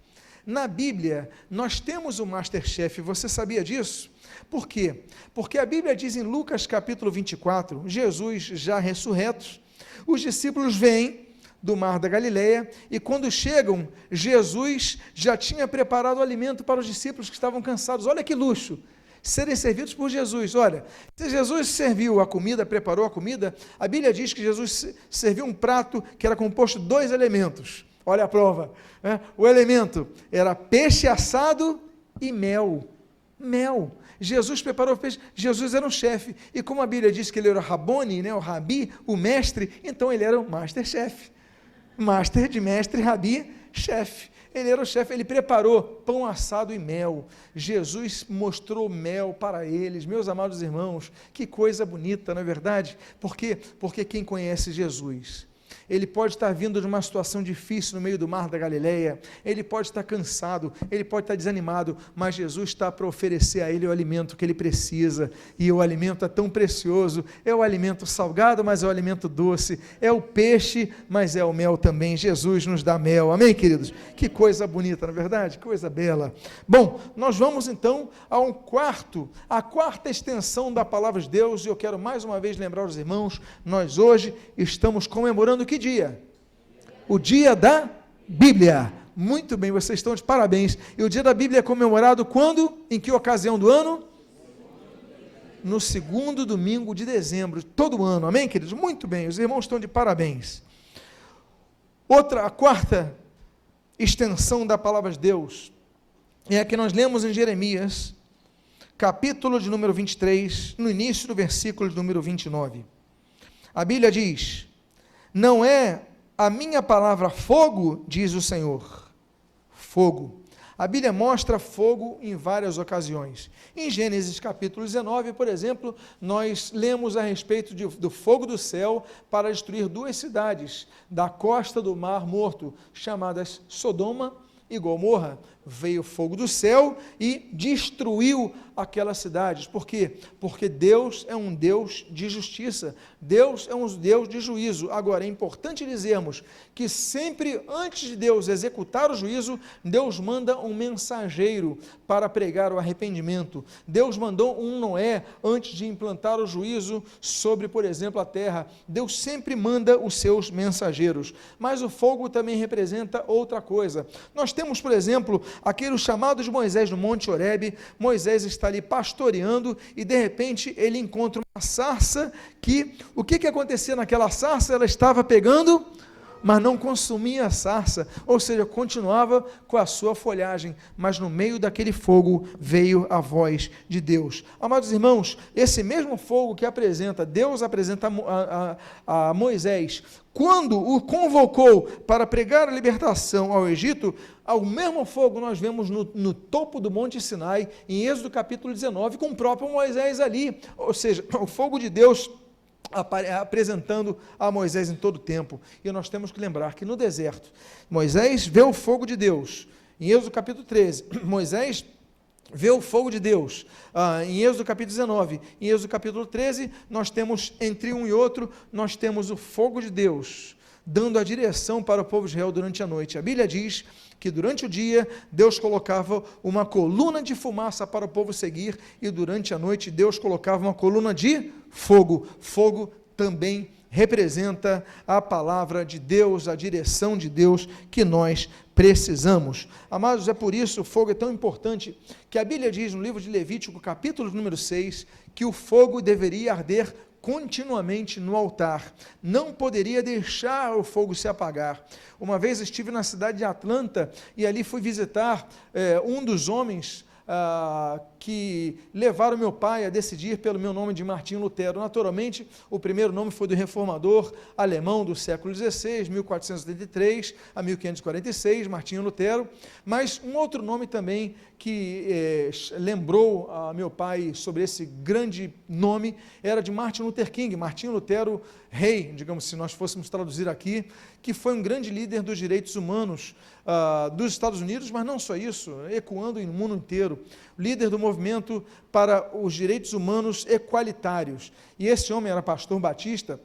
Na Bíblia, nós temos o MasterChef, você sabia disso? Por quê? Porque a Bíblia diz em Lucas capítulo 24, Jesus já ressurreto, os discípulos vêm do mar da Galileia, e quando chegam, Jesus já tinha preparado o alimento para os discípulos que estavam cansados. Olha que luxo, serem servidos por Jesus. Olha, se Jesus serviu a comida, preparou a comida, a Bíblia diz que Jesus serviu um prato que era composto de 2 elementos. Olha a prova, o elemento era peixe assado e mel. Jesus preparou o peixe, Jesus era um chefe, e como a Bíblia diz que ele era o Raboni, o Rabi, o mestre, então ele era o Masterchef, master de mestre, Rabi, chefe, ele era o chefe, ele preparou pão assado e mel, Jesus mostrou mel para eles, meus amados irmãos, que coisa bonita, não é verdade? Por quê? Porque quem conhece Jesus, ele pode estar vindo de uma situação difícil no meio do mar da Galileia, ele pode estar cansado, ele pode estar desanimado, mas Jesus está para oferecer a ele o alimento que ele precisa, e o alimento é tão precioso, é o alimento salgado, mas é o alimento doce, é o peixe, mas é o mel também. Jesus nos dá mel, amém, queridos? Que coisa bonita, não é verdade? Que coisa bela. Bom, nós vamos então a quarta extensão da palavra de Deus, e eu quero mais uma vez lembrar os irmãos, nós hoje estamos comemorando que dia? O dia da Bíblia. Muito bem, vocês estão de parabéns. E o dia da Bíblia é comemorado quando? Em que ocasião do ano? No segundo domingo de dezembro, todo ano, amém, queridos? Muito bem, os irmãos estão de parabéns. A quarta extensão da palavra de Deus é a que nós lemos em Jeremias, capítulo de número 23, no início do versículo de número 29. A Bíblia diz: não é a minha palavra fogo, diz o Senhor. Fogo. A Bíblia mostra fogo em várias ocasiões. Em Gênesis capítulo 19, por exemplo, nós lemos a respeito do fogo do céu para destruir 2 cidades da costa do Mar Morto, chamadas Sodoma e Gomorra. Veio fogo do céu e destruiu aquelas cidades. Por quê? Porque Deus é um Deus de justiça, Deus é um Deus de juízo. Agora, é importante dizermos que sempre antes de Deus executar o juízo, Deus manda um mensageiro para pregar o arrependimento. Deus mandou um Noé antes de implantar o juízo sobre, por exemplo, a terra. Deus sempre manda os seus mensageiros. Mas o fogo também representa outra coisa. Nós temos, por exemplo, aquele chamado de Moisés no Monte Horebe. Moisés está ali pastoreando e de repente ele encontra uma sarça que, o que acontecia naquela sarça? Ela estava pegando, mas não consumia a sarça, ou seja, continuava com a sua folhagem, mas no meio daquele fogo veio a voz de Deus. Amados irmãos, esse mesmo fogo que Deus apresenta a Moisés, quando o convocou para pregar a libertação ao Egito, ao mesmo fogo nós vemos no topo do Monte Sinai, em Êxodo capítulo 19, com o próprio Moisés ali, ou seja, o fogo de Deus apresentando a Moisés em todo o tempo. E nós temos que lembrar que no deserto, Moisés vê o fogo de Deus, em Êxodo capítulo 13, Moisés vê o fogo de Deus, em Êxodo capítulo 19, em Êxodo capítulo 13, nós temos, entre um e outro, nós temos o fogo de Deus, dando a direção para o povo de Israel durante a noite. A Bíblia diz que durante o dia, Deus colocava uma coluna de fumaça para o povo seguir, e durante a noite, Deus colocava uma coluna de fogo. Fogo também representa a palavra de Deus, a direção de Deus que nós precisamos. Amados, é por isso o fogo é tão importante, que a Bíblia diz no livro de Levítico, capítulo número 6, que o fogo deveria arder continuamente no altar, não poderia deixar o fogo se apagar. Uma vez estive na cidade de Atlanta e ali fui visitar um dos homens que levaram meu pai a decidir pelo meu nome de Martinho Lutero. Naturalmente, o primeiro nome foi do reformador alemão do século XVI, 1483 a 1546, Martinho Lutero, mas um outro nome também que lembrou a meu pai sobre esse grande nome era de Martin Luther King, Martinho Lutero Rei, digamos, se nós fôssemos traduzir aqui, que foi um grande líder dos direitos humanos dos Estados Unidos, mas não só isso, ecoando no mundo inteiro, líder do movimento para os direitos humanos equalitários. E esse homem era pastor batista.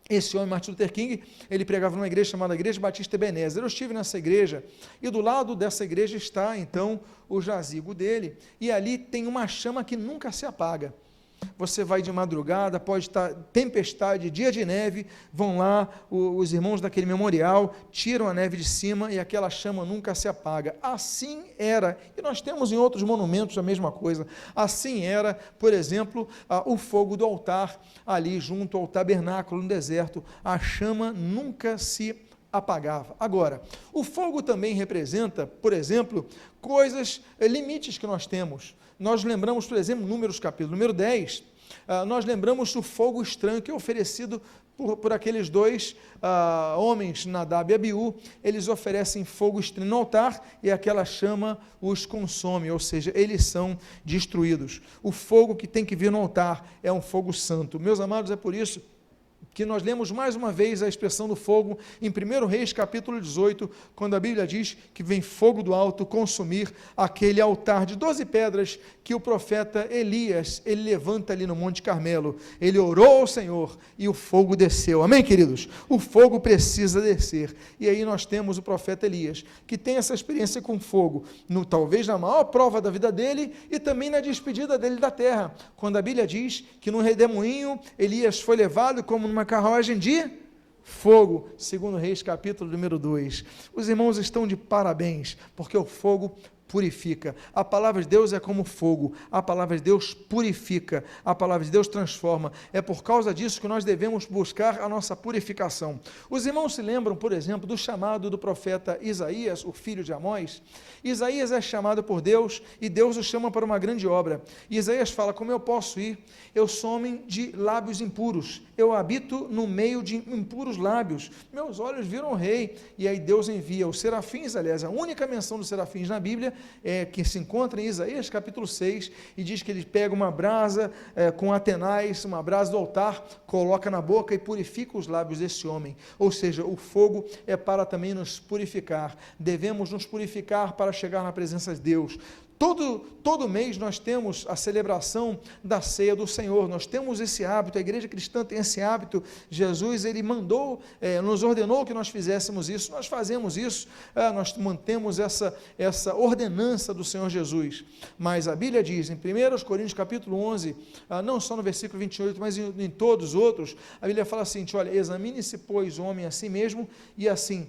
Esse homem, Martin Luther King, ele pregava numa igreja chamada Igreja Batista Ebenezer. Eu estive nessa igreja, e do lado dessa igreja está, então, o jazigo dele, e ali tem uma chama que nunca se apaga. Você vai de madrugada, pode estar tempestade, dia de neve, vão lá, os irmãos daquele memorial, tiram a neve de cima e aquela chama nunca se apaga. Assim era, e nós temos em outros monumentos a mesma coisa, assim era, por exemplo, o fogo do altar, ali junto ao tabernáculo no deserto, a chama nunca se apagava. Agora, o fogo também representa, por exemplo, coisas, limites que nós temos. Nós lembramos, por exemplo, Números capítulo número 10, nós lembramos do fogo estranho que é oferecido por aqueles dois homens, Nadab e Abiú. Eles oferecem fogo estranho no altar e aquela chama os consome, ou seja, eles são destruídos. O fogo que tem que vir no altar é um fogo santo. Meus amados, é por isso que nós lemos mais uma vez a expressão do fogo em 1 Reis capítulo 18, quando a Bíblia diz que vem fogo do alto consumir aquele altar de 12 pedras que o profeta Elias, ele levanta ali no Monte Carmelo. Ele orou ao Senhor e o fogo desceu. Amém, queridos? O fogo precisa descer. E aí nós temos o profeta Elias, que tem essa experiência com fogo, talvez na maior prova da vida dele e também na despedida dele da terra, quando a Bíblia diz que no redemoinho Elias foi levado como numa carruagem de fogo, segundo Reis capítulo número 2. Os irmãos estão de parabéns, porque o fogo purifica. A palavra de Deus é como fogo, a palavra de Deus purifica, a palavra de Deus transforma. É por causa disso que nós devemos buscar a nossa purificação. Os irmãos se lembram, por exemplo, do chamado do profeta Isaías, o filho de Amós? Isaías é chamado por Deus e Deus o chama para uma grande obra. E Isaías fala: como eu posso ir? Eu sou homem de lábios impuros, eu habito no meio de impuros lábios, meus olhos viram o rei. E aí Deus envia os serafins, aliás, a única menção dos serafins na Bíblia que se encontra em Isaías capítulo 6, e diz que ele pega uma brasa com atenais, uma brasa do altar, coloca na boca e purifica os lábios desse homem. Ou seja, o fogo é para também nos purificar. Devemos nos purificar para chegar na presença de Deus. Todo mês nós temos a celebração da ceia do Senhor, nós temos esse hábito, a igreja cristã tem esse hábito. Jesus, ele mandou, nos ordenou que nós fizéssemos isso, nós fazemos isso, nós mantemos essa ordenança do Senhor Jesus. Mas a Bíblia diz, em 1 Coríntios capítulo 11, não só no versículo 28, mas em todos os outros, a Bíblia fala assim: olha, examine-se, pois, o homem a si mesmo, e assim,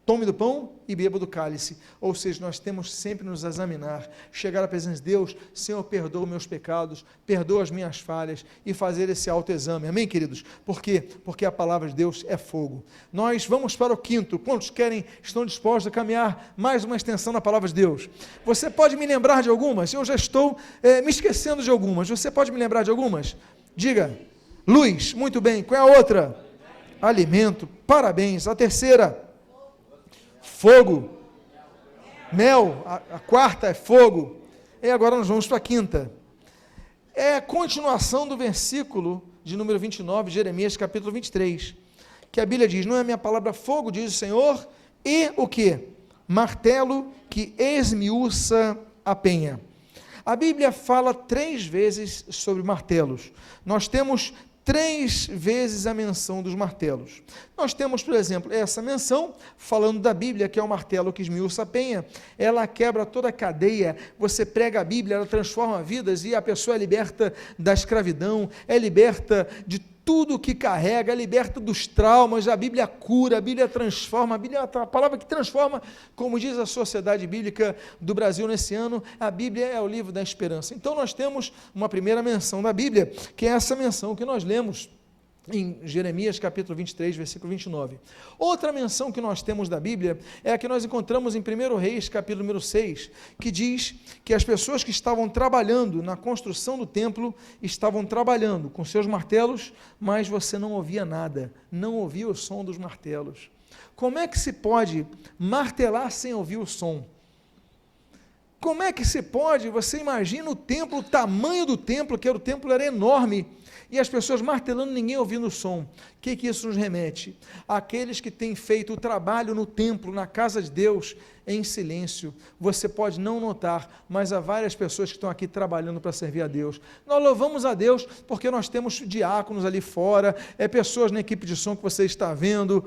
tome do pão e beba do cálice. Ou seja, nós temos sempre nos examinar, chegar à presença de Deus: Senhor, perdoa os meus pecados, perdoa as minhas falhas, e fazer esse autoexame. Amém, queridos? Por quê? Porque a palavra de Deus é fogo. Nós vamos para o quinto. Quantos estão dispostos a caminhar mais uma extensão na palavra de Deus? Você pode me lembrar de algumas? Eu já estou me esquecendo de algumas. Você pode me lembrar de algumas? Diga. Luz, muito bem. Qual é a outra? Alimento, parabéns. A terceira? Fogo. Mel, a quarta é fogo. E agora nós vamos para a quinta. É a continuação do versículo de número 29, de Jeremias capítulo 23, que a Bíblia diz: não é a minha palavra fogo, diz o Senhor, e o que? Martelo que esmiuça a penha. A Bíblia fala 3 vezes sobre martelos. Nós temos 3 vezes a menção dos martelos. Nós temos, por exemplo, essa menção, falando da Bíblia, que é o martelo que esmiuça a penha. Ela quebra toda a cadeia. Você prega a Bíblia, ela transforma vidas, e a pessoa é liberta da escravidão, é liberta de tudo que carrega, liberta dos traumas, a Bíblia cura, a Bíblia transforma, a Bíblia é a palavra que transforma, como diz a Sociedade Bíblica do Brasil nesse ano, a Bíblia é o livro da esperança. Então nós temos uma primeira menção da Bíblia, que é essa menção que nós lemos em Jeremias capítulo 23, versículo 29. Outra menção que nós temos da Bíblia é a que nós encontramos em 1 Reis, capítulo número 6, que diz que as pessoas que estavam trabalhando na construção do templo, estavam trabalhando com seus martelos, mas você não ouvia nada, não ouvia o som dos martelos. Como é que se pode martelar sem ouvir o som? Como é que se pode, você imagina o templo, o tamanho do templo, que o templo era enorme, e as pessoas martelando, ninguém ouvindo o som. O que isso nos remete? Aqueles que têm feito o trabalho no templo, na casa de Deus, em silêncio. Você pode não notar, mas há várias pessoas que estão aqui trabalhando para servir a Deus. Nós louvamos a Deus porque nós temos diáconos ali fora, pessoas na equipe de som que você está vendo,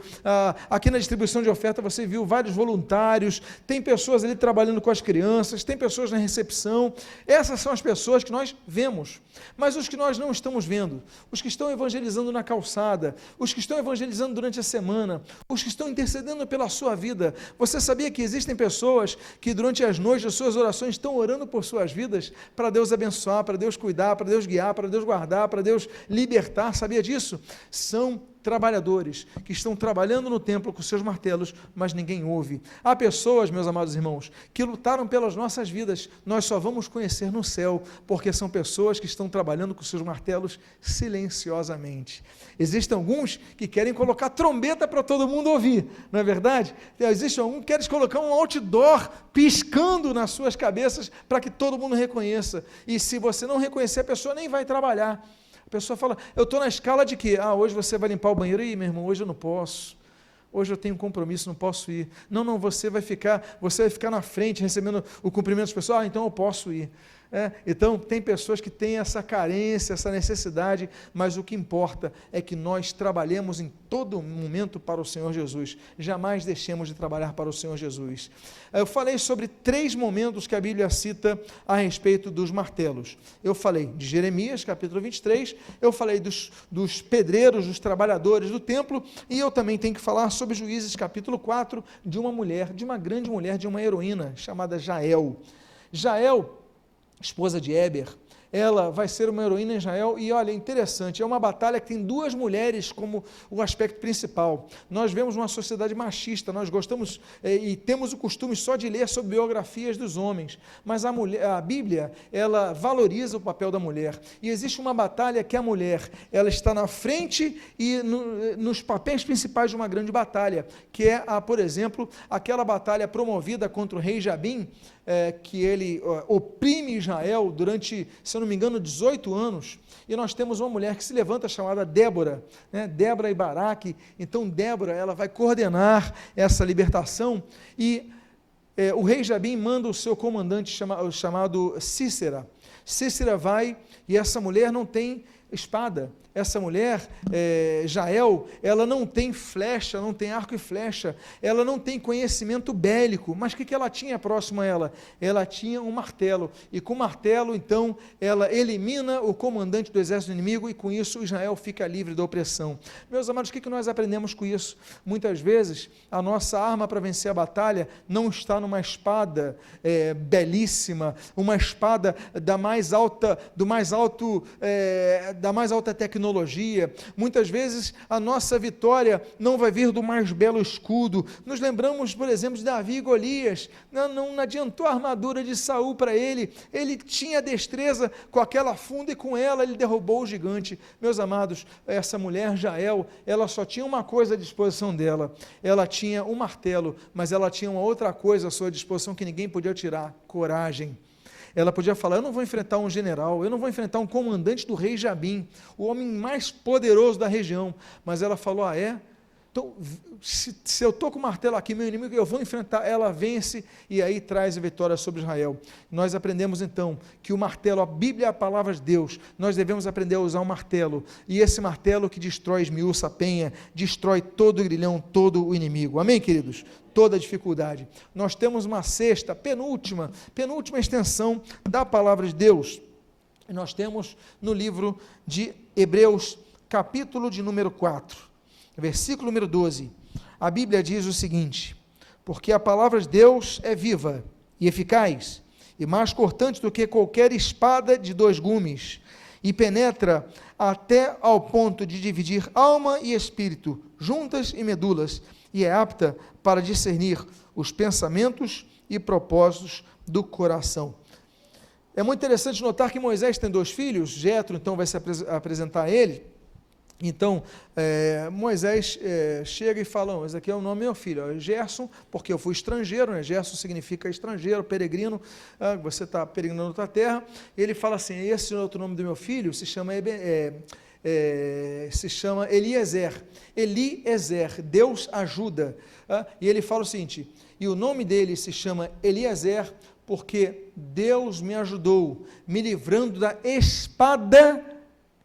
aqui na distribuição de oferta você viu vários voluntários, tem pessoas ali trabalhando com as crianças, tem pessoas na recepção. Essas são as pessoas que nós vemos, mas os que nós não estamos vendo, os que estão evangelizando na calçada, os que estão evangelizando durante a semana, os que estão intercedendo pela sua vida. Você sabia que existem pessoas que durante as noites as suas orações estão orando por suas vidas, para Deus abençoar, para Deus cuidar, para Deus guiar, para Deus guardar, para Deus libertar? Sabia disso? São trabalhadores que estão trabalhando no templo com seus martelos, mas ninguém ouve. Há pessoas, meus amados irmãos, que lutaram pelas nossas vidas, nós só vamos conhecer no céu, porque são pessoas que estão trabalhando com seus martelos silenciosamente. Existem alguns que querem colocar trombeta para todo mundo ouvir, não é verdade? Existem alguns que querem colocar um outdoor piscando nas suas cabeças para que todo mundo reconheça, e se você não reconhecer, a pessoa nem vai trabalhar. A pessoa fala, eu estou na escala de quê? Hoje você vai limpar o banheiro. Ih, meu irmão, hoje eu não posso. Hoje eu tenho um compromisso, não posso ir. Não, você vai ficar na frente, recebendo o cumprimento das pessoas. Então eu posso ir. Então, tem pessoas que têm essa carência, essa necessidade, mas o que importa é que nós trabalhemos em todo momento para o Senhor Jesus, jamais deixemos de trabalhar para o Senhor Jesus. Eu falei sobre 3 momentos que a Bíblia cita a respeito dos martelos. Eu falei de Jeremias, capítulo 23, eu falei dos pedreiros, dos trabalhadores do templo, e eu também tenho que falar sobre Juízes, capítulo 4, de uma mulher, de uma grande mulher, de uma heroína, chamada Jael. Jael, esposa de Éber, ela vai ser uma heroína em Israel, e olha, interessante, é uma batalha que tem 2 mulheres como o aspecto principal. Nós vemos uma sociedade machista, nós gostamos e temos o costume só de ler sobre biografias dos homens, mas a Bíblia, ela valoriza o papel da mulher, e existe uma batalha que a mulher, ela está na frente e nos papéis principais de uma grande batalha, que é, por exemplo, aquela batalha promovida contra o rei Jabim, que ele oprime Israel durante, se eu não me engano, 18 anos, e nós temos uma mulher que se levanta chamada Débora, Débora e Baraque. Então Débora, ela vai coordenar essa libertação, e o rei Jabim manda o seu comandante chamado Cícera. Cícera vai, e essa mulher não tem espada. Essa mulher, Jael, ela não tem flecha, não tem arco e flecha, ela não tem conhecimento bélico, mas o que ela tinha próximo a ela? Ela tinha um martelo, e com o martelo, então, ela elimina o comandante do exército inimigo, e com isso Israel fica livre da opressão. Meus amados, o que nós aprendemos com isso? Muitas vezes, a nossa arma para vencer a batalha não está numa espada belíssima, uma espada da mais alta tecnologia. Muitas vezes a nossa vitória não vai vir do mais belo escudo. Nos lembramos, por exemplo, de Davi e Golias. Não adiantou a armadura de Saul para ele tinha destreza com aquela funda, e com ela ele derrubou o gigante. Meus amados, essa mulher Jael, ela só tinha uma coisa à disposição dela, ela tinha um martelo, mas ela tinha uma outra coisa à sua disposição que ninguém podia tirar: coragem. Ela podia falar, eu não vou enfrentar um general, eu não vou enfrentar um comandante do rei Jabim, o homem mais poderoso da região, mas ela falou, então, se eu estou com o martelo aqui, meu inimigo, eu vou enfrentar. Ela vence, e aí traz a vitória sobre Israel. Nós aprendemos então, que o martelo, a Bíblia é a palavra de Deus, nós devemos aprender a usar um martelo, e esse martelo que destrói, esmiuça a penha, destrói todo o grilhão, todo o inimigo. Amém, queridos? Toda a dificuldade. Nós temos uma sexta, penúltima extensão da palavra de Deus, e nós temos no livro de Hebreus, capítulo de número 4, versículo número 12, a Bíblia diz o seguinte: porque a palavra de Deus é viva e eficaz, e mais cortante do que qualquer espada de dois gumes, e penetra até ao ponto de dividir alma e espírito, juntas e medulas, e é apta para discernir os pensamentos e propósitos do coração. É muito interessante notar que Moisés tem 2 filhos, Jetro então vai se apresentar a ele. Então, Moisés chega e fala: esse aqui é o nome do meu filho, é Gerson, porque eu fui estrangeiro, né? Gerson significa estrangeiro, peregrino, você está peregrinando outra terra. Ele fala assim: esse outro nome do meu filho se chama Eliezer. Eliezer, Deus ajuda. E ele fala o seguinte: e o nome dele se chama Eliezer, porque Deus me ajudou, me livrando da espada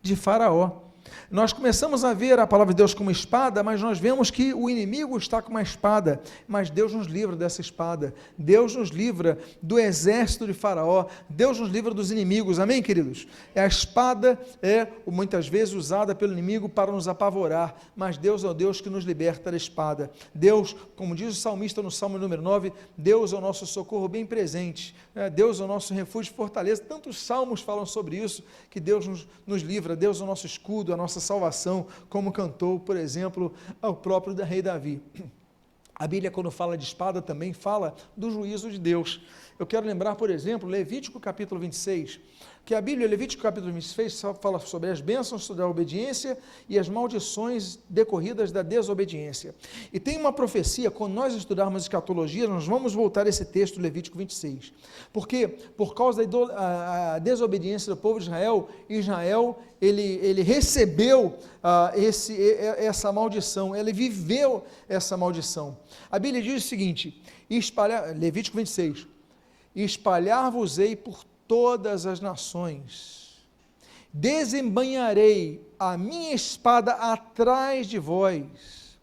de Faraó. Nós começamos a ver a palavra de Deus como espada, mas nós vemos que o inimigo está com uma espada, mas Deus nos livra dessa espada, Deus nos livra do exército de Faraó, Deus nos livra dos inimigos, amém, queridos? A espada é muitas vezes usada pelo inimigo para nos apavorar, mas Deus é o Deus que nos liberta da espada. Deus, como diz o salmista no Salmo número 9, Deus é o nosso socorro bem presente, Deus é o nosso refúgio e fortaleza. Tantos salmos falam sobre isso, que Deus nos livra, Deus é o nosso escudo, a nossa salvação, como cantou, por exemplo, o próprio rei Davi. A Bíblia, quando fala de espada, também fala do juízo de Deus. Eu quero lembrar, por exemplo, Levítico capítulo 26, que a Bíblia, Levítico capítulo 26, fala sobre as bênçãos da obediência e as maldições decorridas da desobediência. E tem uma profecia, quando nós estudarmos escatologia, nós vamos voltar a esse texto, Levítico 26, porque por causa da desobediência do povo de Israel, ele recebeu essa maldição, ele viveu essa maldição. A Bíblia diz o seguinte, Levítico 26, espalhar-vos-ei por todas as nações, desembainharei a minha espada atrás de vós,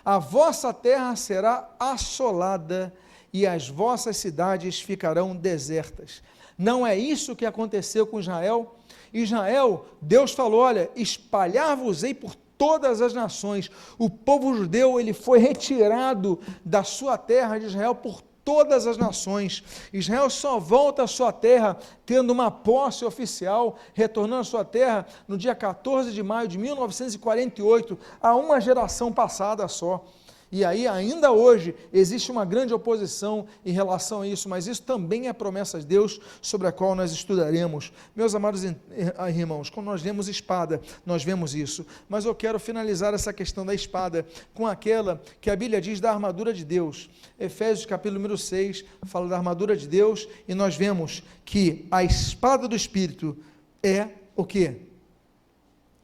a vossa terra será assolada e as vossas cidades ficarão desertas. Não é isso que aconteceu com Israel? Israel, Deus falou: olha, espalhar-vos-ei por todas as nações. O povo judeu, ele foi retirado da sua terra de Israel por todas as nações. Israel só volta à sua terra tendo uma posse oficial, retornando à sua terra no dia 14 de maio de 1948, a uma geração passada só. E aí, ainda hoje, existe uma grande oposição em relação a isso, mas isso também é promessa de Deus, sobre a qual nós estudaremos. Meus amados irmãos, quando nós vemos espada, nós vemos isso, mas eu quero finalizar essa questão da espada com aquela que a Bíblia diz da armadura de Deus. Efésios capítulo número 6, fala da armadura de Deus, e nós vemos que a espada do Espírito é o quê?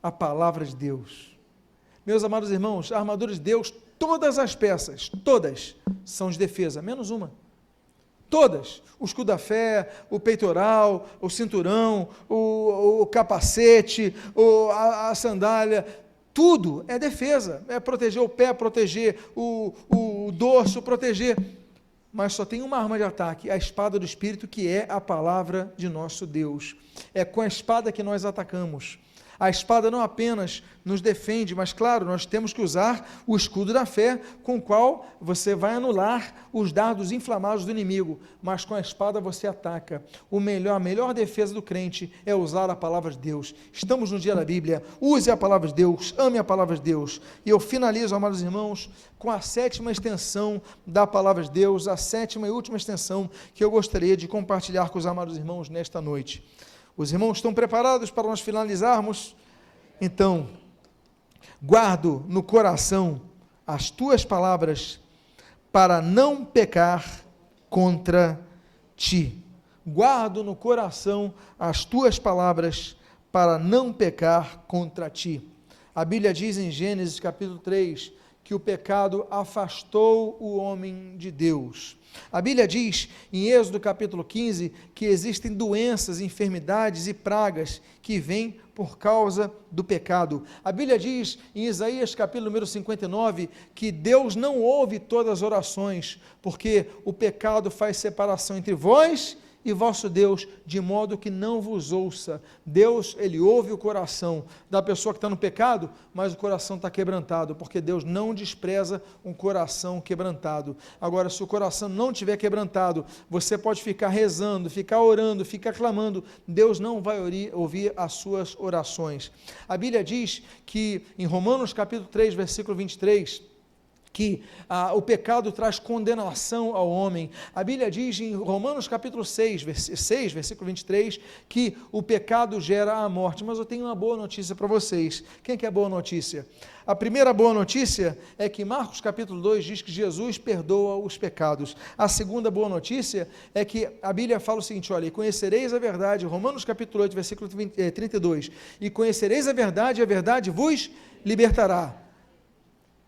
A palavra de Deus. Meus amados irmãos, a armadura de Deus, todas as peças, todas, são de defesa, menos uma. Todas. O escudo da fé, o peitoral, o cinturão, o capacete, a sandália, tudo é defesa. É proteger o pé, proteger o dorso, proteger. Mas só tem uma arma de ataque, a espada do Espírito, que é a palavra de nosso Deus. É com a espada que nós atacamos. A espada não apenas nos defende, mas claro, nós temos que usar o escudo da fé, com o qual você vai anular os dardos inflamados do inimigo, mas com a espada você ataca. A melhor defesa do crente é usar a palavra de Deus. Estamos no dia da Bíblia, use a palavra de Deus, ame a palavra de Deus. E eu finalizo, amados irmãos, com a 7ª extensão da palavra de Deus, a 7ª e última extensão que eu gostaria de compartilhar com os amados irmãos nesta noite. Os irmãos estão preparados para nós finalizarmos? Então, guardo no coração as tuas palavras para não pecar contra ti. Guardo no coração as tuas palavras para não pecar contra ti. A Bíblia diz em Gênesis capítulo 3 que o pecado afastou o homem de Deus. A Bíblia diz em Êxodo capítulo 15 que existem doenças, enfermidades e pragas que vêm por causa do pecado. A Bíblia diz em Isaías capítulo número 59 que Deus não ouve todas as orações, porque o pecado faz separação entre vós e vosso Deus, de modo que não vos ouça. Deus, Ele ouve o coração da pessoa que está no pecado, mas o coração está quebrantado, porque Deus não despreza um coração quebrantado. Agora, se o coração não estiver quebrantado, você pode ficar rezando, ficar orando, ficar clamando, Deus não vai ouvir as suas orações. A Bíblia diz que, em Romanos capítulo 3, versículo 23, que o pecado traz condenação ao homem. A Bíblia diz em Romanos capítulo 6, versículo 23, que o pecado gera a morte. Mas eu tenho uma boa notícia para vocês. Quem quer boa notícia? A primeira boa notícia é que Marcos capítulo 2 diz que Jesus perdoa os pecados. A segunda boa notícia é que a Bíblia fala o seguinte, olha, e conhecereis a verdade, Romanos capítulo 8, versículo 32, e conhecereis a verdade vos libertará.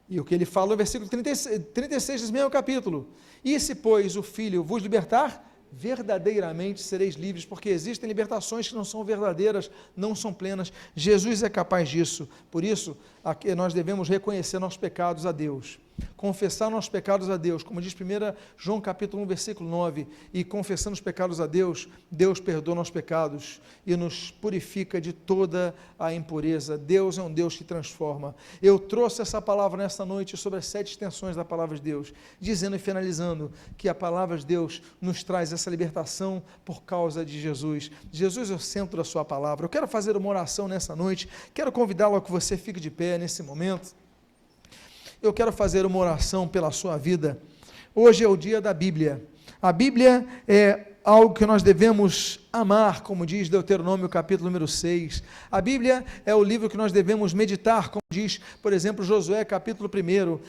E o que ele fala no versículo 36 desse mesmo capítulo, e se, pois, o Filho vos libertar, verdadeiramente sereis livres, porque existem libertações que não são verdadeiras, não são plenas. Jesus é capaz disso. Por isso, aqui nós devemos reconhecer nossos pecados a Deus, confessar nossos pecados a Deus, como diz 1 João capítulo 1, versículo 9, e confessando os pecados a Deus, Deus perdoa nossos pecados e nos purifica de toda a impureza. Deus é um Deus que transforma. Eu trouxe essa palavra nesta noite sobre as 7 extensões da palavra de Deus, dizendo e finalizando que a palavra de Deus nos traz essa libertação por causa de Jesus. Jesus é o centro da sua palavra. Eu quero fazer uma oração nessa noite, quero convidá-lo a que você fique de pé nesse momento. Eu quero fazer uma oração pela sua vida. Hoje é o dia da Bíblia. A Bíblia é algo que nós devemos amar, como diz Deuteronômio capítulo número 6. A Bíblia é o livro que nós devemos meditar, como diz, por exemplo, Josué capítulo 1.